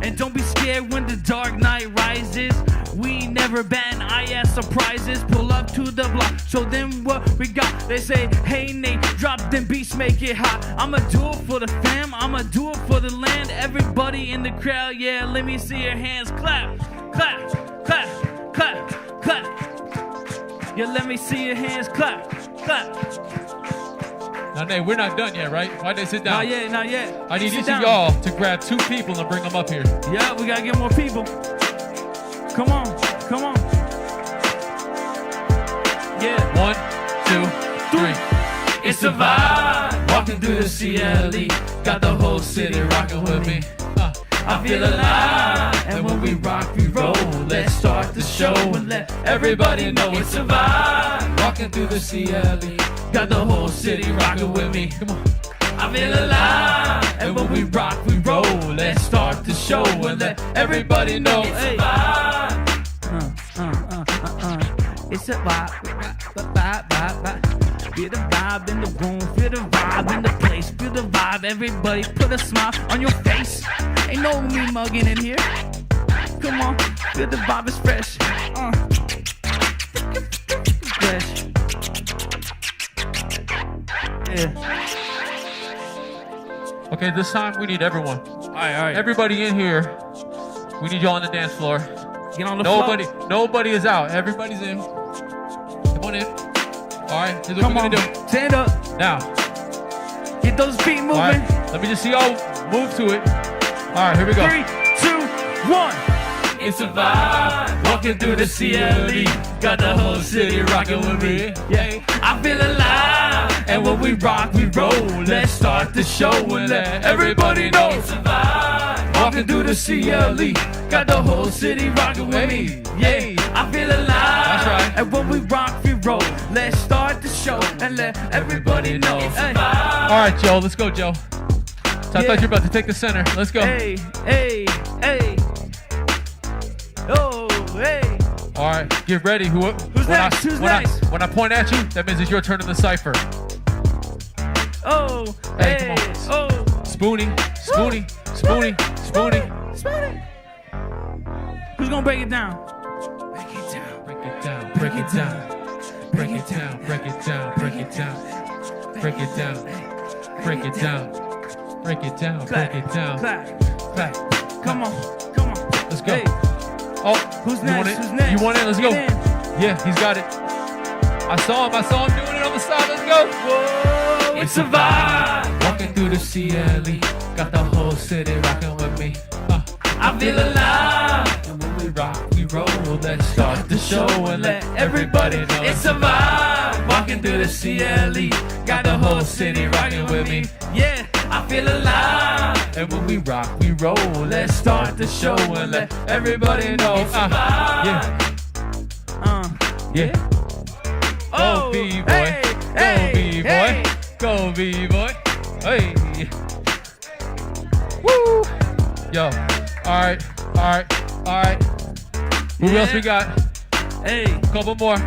And don't be scared when the dark night rises. We never ban IS surprises. Pull up to the block, show them what we got. They say, hey Nate, drop them beats, make it hot. I'ma do it for the fam, I'ma do it for the land. Everybody in the crowd, yeah, let me see your hands clap, clap, clap, clap, clap. Yeah, let me see your hands clap, clap. Now, Nate, we're not done yet, right? Why'd they sit down? Not yet, not yet. I need Sit each down. of y'all to grab 2 people and bring them up here. Yeah, we gotta get more people. Come on, come on. Yeah. 1, 2, 3. It's a vibe, walking through the CLE. Got the whole city rocking with me. I feel alive, and when we rock, we roll. Let's start the show and let everybody know it's a vibe. Walking through the CLE, got the whole city rocking with me. Come on. I feel alive, and when we rock, we roll. Let's start the show and let everybody know it's a vibe. It's a vibe. Feel the vibe in the room, feel the vibe in the place, feel the vibe. Everybody put a smile on your face. Ain't no me mugging in here. Come on, feel the vibe is fresh. Fresh. Yeah. Okay, this time we need everyone. All right. Everybody in here, we need y'all on the dance floor. Get on the floor. Nobody is out. Everybody's in. Come on in. All right, here's what Come we're on, gonna do. stand up. Now, Get those feet moving. all right, let me just see y'all move to it. All right, here we go. 3, 2, 1. It's a vibe, walking through the CLE. Got the whole city rocking with me. Yeah, I feel alive, and when we rock, we roll. Let's start the show and let everybody know it's a vibe. Walking through the CLE, got the whole city rocking with me. Yeah, I feel alive. That's right. And when we rock, we roll. Let's start the show and let everybody know it's a vibe. All right, Joe, let's go, Joe. So I thought you were about to take the center. Let's go. Hey, hey, hey. Oh, hey. All right, get ready. Who's next? Who's next? When I point at you, that means it's your turn in the cipher. Oh, Hey, hey, come on. oh. Spoonie. Spoonie. Who's gonna break it down? Break it down. Break it down. Break it down. Break it down. Break it down. Break it down. Break it down. Break it down. Break it down. Break it down. Clap. Come on. Let's go. Hey. Oh, Who's you next? want it? Who's next? You want it? Let's go. Get in. Yeah, he's got it. I saw him doing it on the side. Let's go. Whoa, It's a vibe, walking through the CLE. Got the whole city rocking with me. I feel alive, and when we rock, we roll. Let's start the show and let everybody know it's a vibe. Walking through the CLE, got the whole city rocking with me. Yeah, I feel alive, and when we rock, we roll. Let's start the show and let everybody know it's a vibe. Yeah. Oh, Go B-boy. hey, hey, Go B-boy. hey. Go B-boy. Hey. Woo. Yo. All right. Who Yeah. else we got? Hey, Couple more.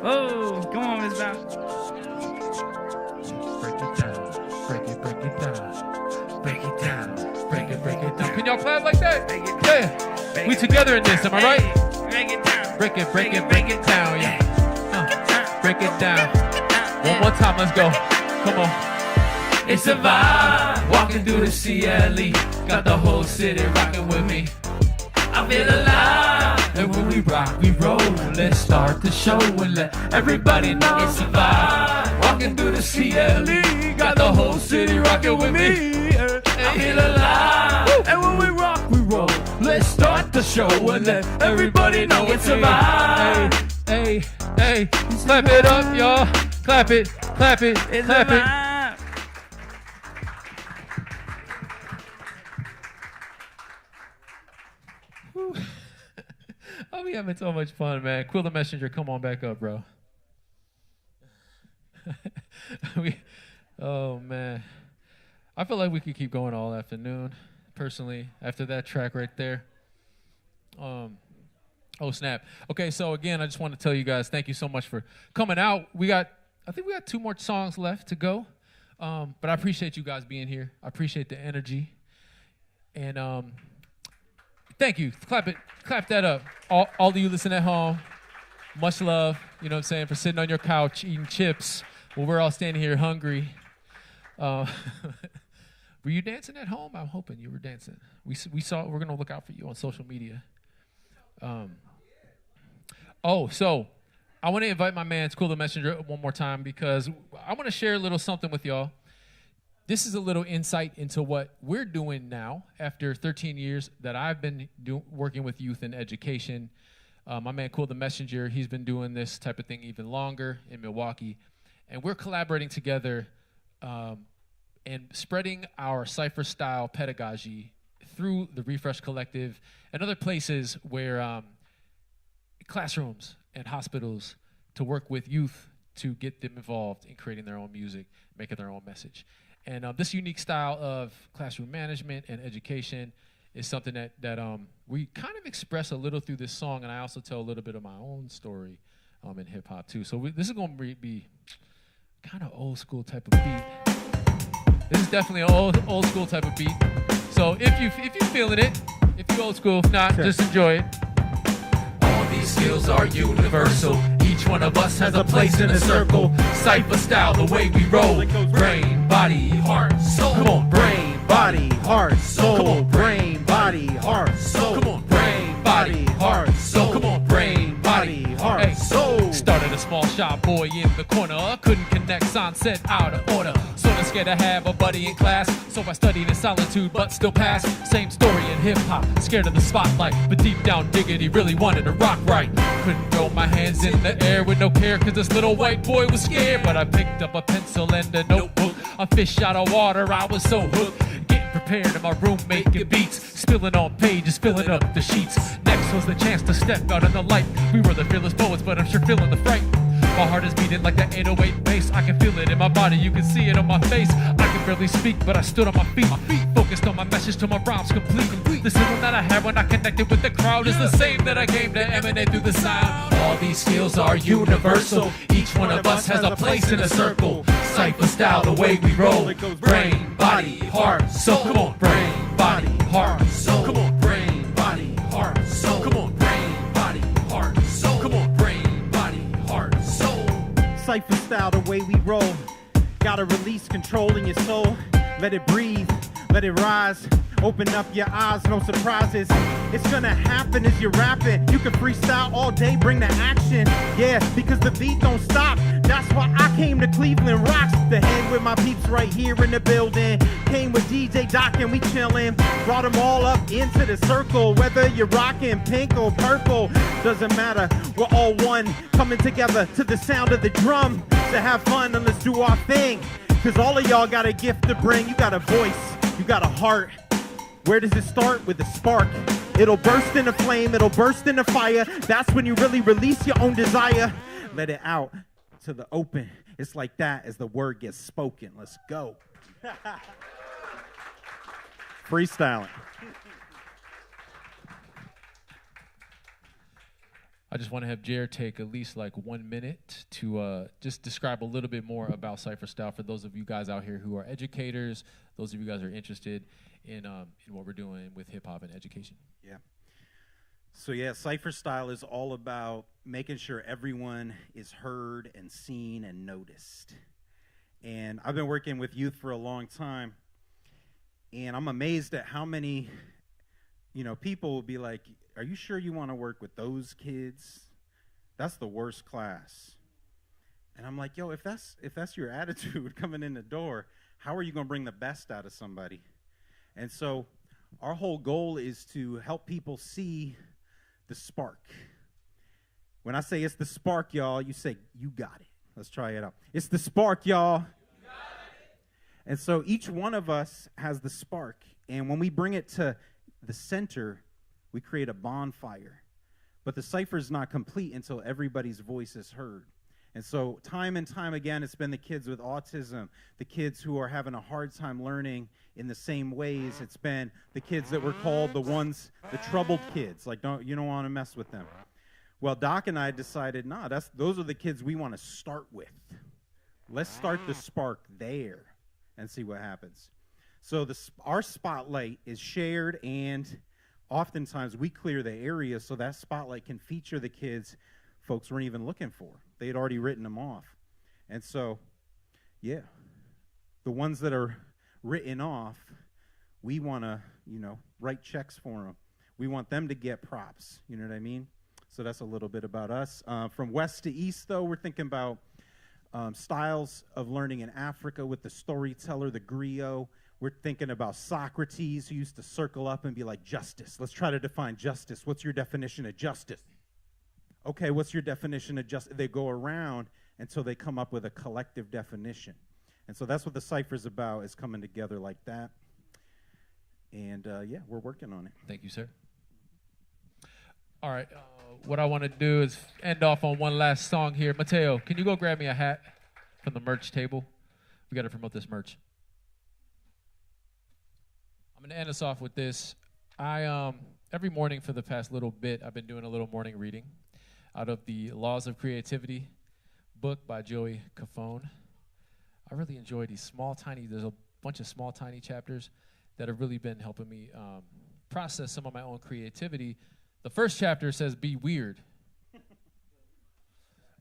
oh, come on, Miss Val. Break it down. Break it down. Break it down. Break it down. Can y'all clap like that? Break it Yeah. We together in this, am I right? Hey, break it down. Break it down, yeah. Break it down. One more time, let's go. Come on. It's a vibe, walking through the CLE. Got the whole city rocking with me. I feel alive, and when we rock, we roll. Let's start the show and let everybody know it's a vibe. Walking through the CLE, got the whole city rocking with me. I feel alive, and when we rock, we roll. Let's start the show and let everybody know it's a vibe. Hey. Clap it up, y'all. Clap it. It's a vibe. I'll be having so much fun, man. Quill the Messenger, come on back up, bro. Oh, man. I feel like we could keep going all afternoon, personally, after that track right there. Oh, snap. Okay, so again, I just want to tell you guys, thank you so much for coming out. I think we got 2 more songs left to go. But I appreciate you guys being here. I appreciate the energy. And thank you. Clap that up. All of you listening at home, much love, you know what I'm saying, for sitting on your couch eating chips while we're all standing here hungry. We Were you dancing at home? I'm hoping you were dancing. We saw. We're gonna look out for you on social media. So I want to invite my man, Cool the Messenger, one more time because I want to share a little something with y'all. This is a little insight into what we're doing now after 13 years that I've been working with youth in education. My man, Cool the Messenger, he's been doing this type of thing even longer in Milwaukee. And we're collaborating together and spreading our cipher-style pedagogy through the Refresh Collective and other places where classrooms and hospitals to work with youth to get them involved in creating their own music, making their own message. And this unique style of classroom management and education is something that we kind of express a little through this song, and I also tell a little bit of my own story in hip-hop, too. So this is going to be kind of old-school type of beat. This is definitely an old school type of beat. So if you're feeling it, if you're old school, if not, just enjoy it. All these skills are universal. Each one of us has a place in a circle. Cypher style, the way we roll. Brain, body, heart, soul. Come on, brain, body, heart, soul. Come on, brain, body, heart, soul. Come on, brain, body, heart, soul. Come on, brain, body, heart, soul. Started a small shop boy in the corner. Couldn't connect, sign said out of order. Sorta scared to have a buddy in class, so I studied in solitude but still passed. Same story in hip-hop, scared of the spotlight, but deep down diggity really wanted to rock right. Couldn't throw my hands in the air with no care, cause this little white boy was scared. But I picked up a pencil and a notebook, a fish out of water, I was so hooked. Getting prepared in my room, making beats, spilling on pages, filling up the sheets. Next was the chance to step out in the light. We were the fearless poets, but I'm sure feeling the fright. My heart is beating like that 808 bass. I can feel it in my body, you can see it on my face. I can barely speak, but I stood on my feet. Focused on my message till my rhymes complete. The feeling that I had when I connected with the crowd is the same that I came to emanate through the sound. All these skills are universal. Each one of us has a place in a circle. Cypher style, the way we roll. Brain, body, heart, soul. Come on, brain, body, heart, soul. Come on, brain, body, heart, soul. Come on, brain, body, heart, soul. Come on, brain, body, heart, soul. Cypher style, the way we roll. Gotta release control in your soul. Let it breathe, let it rise. Open up your eyes, no surprises. It's gonna happen as you're rapping. You can freestyle all day, bring the action. Yeah, because the beat don't stop. That's why I came to Cleveland Rocks to hang with my peeps right here in the building. Came with DJ Doc and we chillin'. Brought them all up into the circle. Whether you're rockin' pink or purple, doesn't matter. We're all one, coming together to the sound of the drum. To have fun and let's do our thing. Cause all of y'all got a gift to bring. You got a voice, you got a heart. Where does it start? With a spark. It'll burst into flame, it'll burst into fire. That's when you really release your own desire. Let it out to the open. It's like that as the word gets spoken. Let's go. Freestyling. I just want to have Jared take at least like 1 minute to just describe a little bit more about Cypher Style for those of you guys out here who are educators, those of you guys who are interested in what we're doing with hip-hop and education. Yeah. So yeah, Cypher Style is all about making sure everyone is heard and seen and noticed. And I've been working with youth for a long time, and I'm amazed at how many, people will be like, are you sure you want to work with those kids? That's the worst class. And I'm like, yo, if that's your attitude coming in the door, how are you going to bring the best out of somebody? And so our whole goal is to help people see the spark. When I say it's the spark, y'all, you say, you got it. Let's try it out. It's the spark, y'all. You got it. And so each one of us has the spark. And when we bring it to the center, we create a bonfire. But the cipher is not complete until everybody's voice is heard. And so time and time again, it's been the kids with autism, the kids who are having a hard time learning in the same ways. It's been the kids that were called the troubled kids. Like, you don't want to mess with them. Well, Doc and I decided, those are the kids we want to start with. Let's start the spark there and see what happens. So our spotlight is shared, and oftentimes we clear the area so that spotlight can feature the kids folks weren't even looking for. They had already written them off. And so, yeah, the ones that are written off, we want to, write checks for them. We want them to get props. You know what I mean? So that's a little bit about us. From west to east, though, we're thinking about styles of learning in Africa with the storyteller, the griot. We're thinking about Socrates, who used to circle up and be like, justice. Let's try to define justice. What's your definition of justice? Okay, what's your definition of justice? They go around until they come up with a collective definition. And so that's what the cipher's about, is coming together like that. And, yeah, we're working on it. Thank you, sir. All right, what I want to do is end off on one last song here. Mateo, can you go grab me a hat from the merch table? We got to promote this merch. I'm going to end us off with this. Every morning for the past little bit, I've been doing a little morning reading out of the Laws of Creativity book by Joey Cafone. I really enjoy these there's a bunch of small, tiny chapters that have really been helping me process some of my own creativity. The first chapter says, be weird.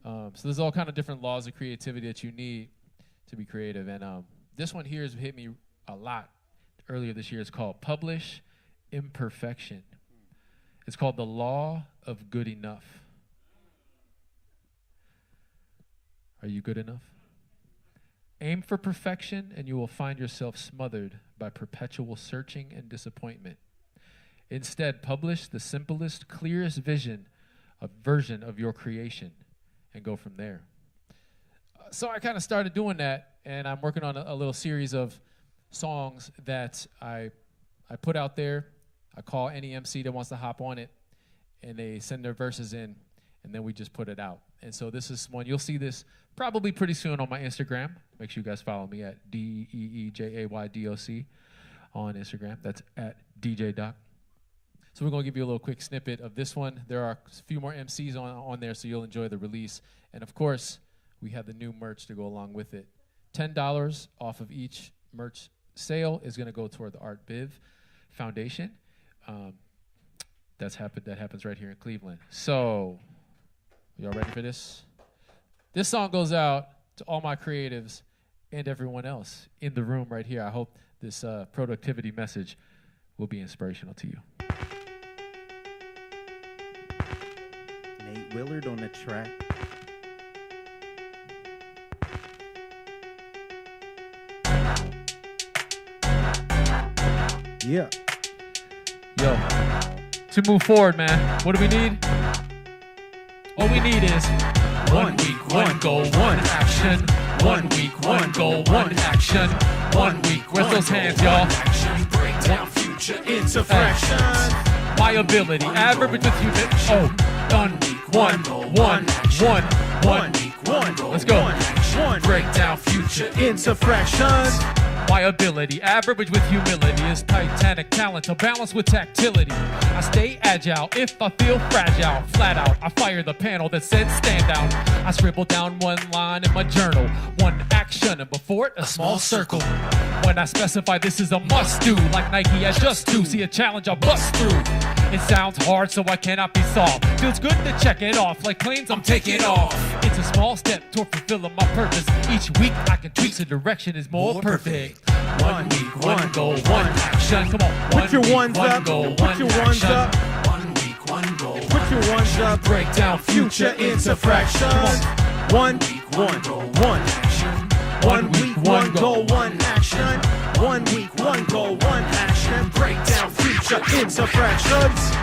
So there's all kind of different laws of creativity that you need to be creative. And this one here has hit me a lot earlier this year. It's called Publish Imperfection. It's called the Law of Good Enough. Are you good enough? Aim for perfection, and you will find yourself smothered by perpetual searching and disappointment. Instead, publish the simplest, clearest version of your creation and go from there. So I kind of started doing that, and I'm working on a little series of songs that I put out there. I call any MC that wants to hop on it, and they send their verses in, and then we just put it out. And so this is one. You'll see this probably pretty soon on my Instagram. Make sure you guys follow me at DeeJayDoc on Instagram. That's at DJDoc. So we're going to give you a little quick snippet of this one. There are a few more MCs on there, so you'll enjoy the release. And, of course, we have the new merch to go along with it. $10 off of each merch sale is going to go toward the Art Biv Foundation. That happens right here in Cleveland. So, y'all ready for this? This song goes out to all my creatives and everyone else in the room right here. I hope this productivity message will be inspirational to you. Nate Willard on the track. Yeah. Yo, to move forward, man, what do we need? All we need is 1 week, 1 goal, 1 action. 1 week, 1 goal, 1 action. 1 week, where's those hands, y'all? Break down future into fractions. My ability, average with you. Oh, 1 week, 1 goal, 1 action. 1 week, 1 goal, let's go. Break down future into fractions. My ability, average with humility, is titanic talent to balance with tactility. I stay agile if I feel fragile. Flat out, I fire the panel that said stand down. I scribble down one line in my journal, 1 action, and before it, a small circle. When I specify this is a must do, like Nike I just do, see a challenge I bust through. It sounds hard, so I cannot be solved. Feels good to check it off, like planes I'm taking off. It's a small step toward fulfilling my purpose. Each week I can tweak so direction is more perfect. 1 week, 1 goal, 1 action. Come on, put your ones up. Put your ones up. 1 week, 1 goal. Put your ones up. Break down future into fractions. 1 week, 1 goal, 1 action. 1 week, 1 goal, 1 action. 1 week, 1 goal, 1 action. Break down future into fractions.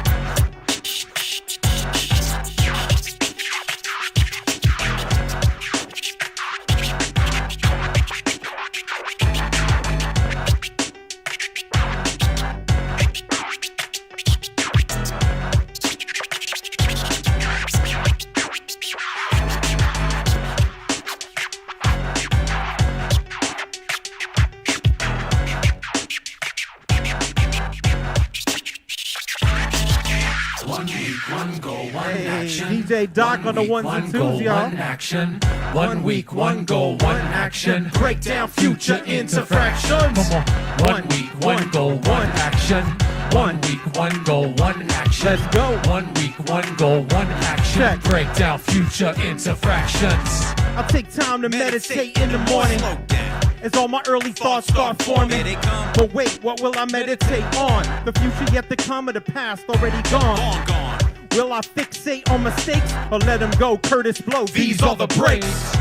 DJ Doc on the ones and twos, y'all. 1 action. 1 week, 1 goal, 1 action. Break down future into fractions. Come on. 1 week, 1 goal, 1 action. 1 week, 1 goal, 1 action. Let's go. 1 week, 1 goal, 1 action. Check. Break down future into fractions. I'll take time to meditate in the morning. Slow down. as all my early thoughts start forming. But wait, what will I meditate on? The future yet to come or the past already gone? Will I fixate on mistakes or let them go? Curtis Blow, these are the breaks.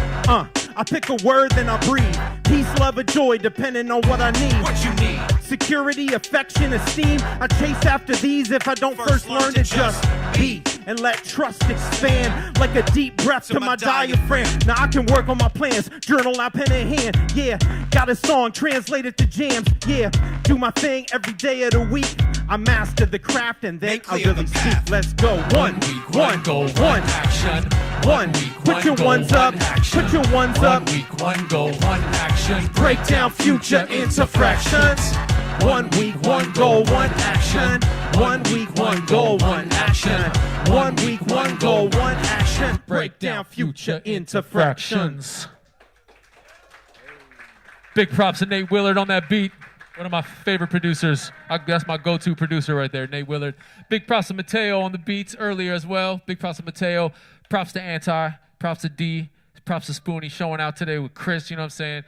I pick a word, then I breathe. Peace, love, or joy, depending on what I need. What you need? Security, affection, esteem. I chase after these if I don't first learn to just be. And let trust expand like a deep breath to my diaphragm. Now I can work on my plans, journal out pen in hand. Yeah, got a song translated to jams. Yeah, do my thing every day of the week. I mastered the craft and then I really speak. Let's go. One week, one goal, one action. 1 week, put your ones up, put your ones up. 1 week, 1 goal, 1 action. Break down future into fractions. 1 week, 1 goal, 1 action. 1 week, 1 goal, 1 action. 1 week, 1 goal, 1 action. Break down future into fractions. Big props to Nate Willard on that beat. One of my favorite producers. That's my go-to producer right there, Nate Willard. Big props to Mateo on the beats earlier as well. Big props to Mateo. Props to Anti. Props to D. Props to Spoonie showing out today with Chris, you know what I'm saying?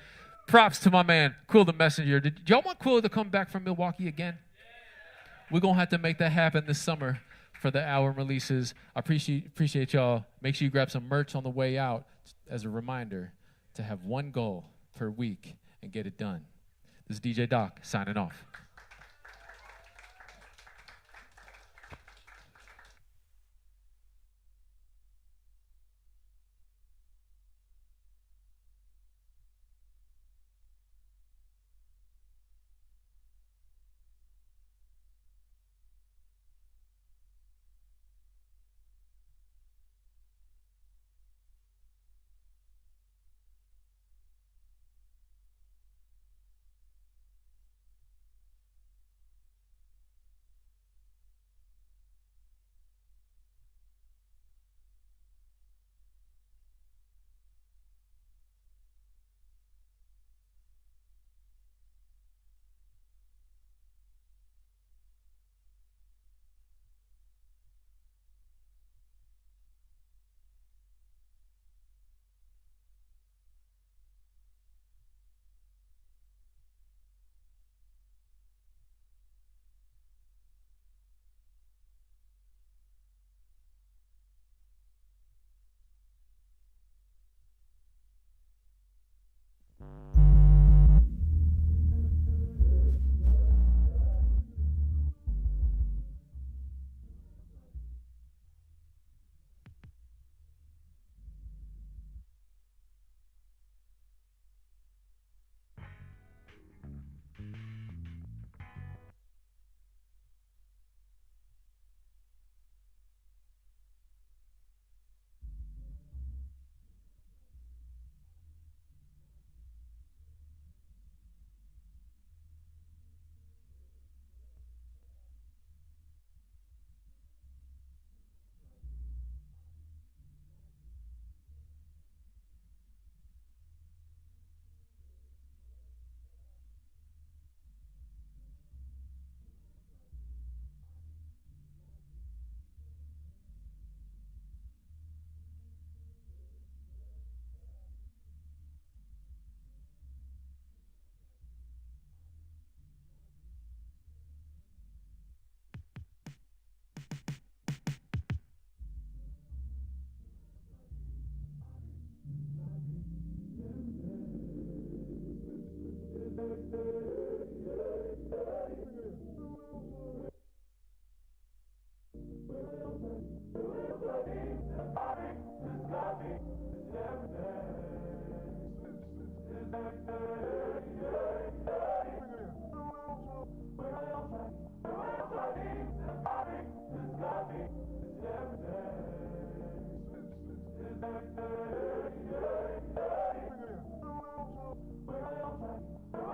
Props to my man, Quill the Messenger. Did y'all want Quill to come back from Milwaukee again? We're going to have to make that happen this summer for the album releases. I appreciate y'all. Make sure you grab some merch on the way out as a reminder to have 1 goal per week and get it done. This is DJ Doc signing off. We're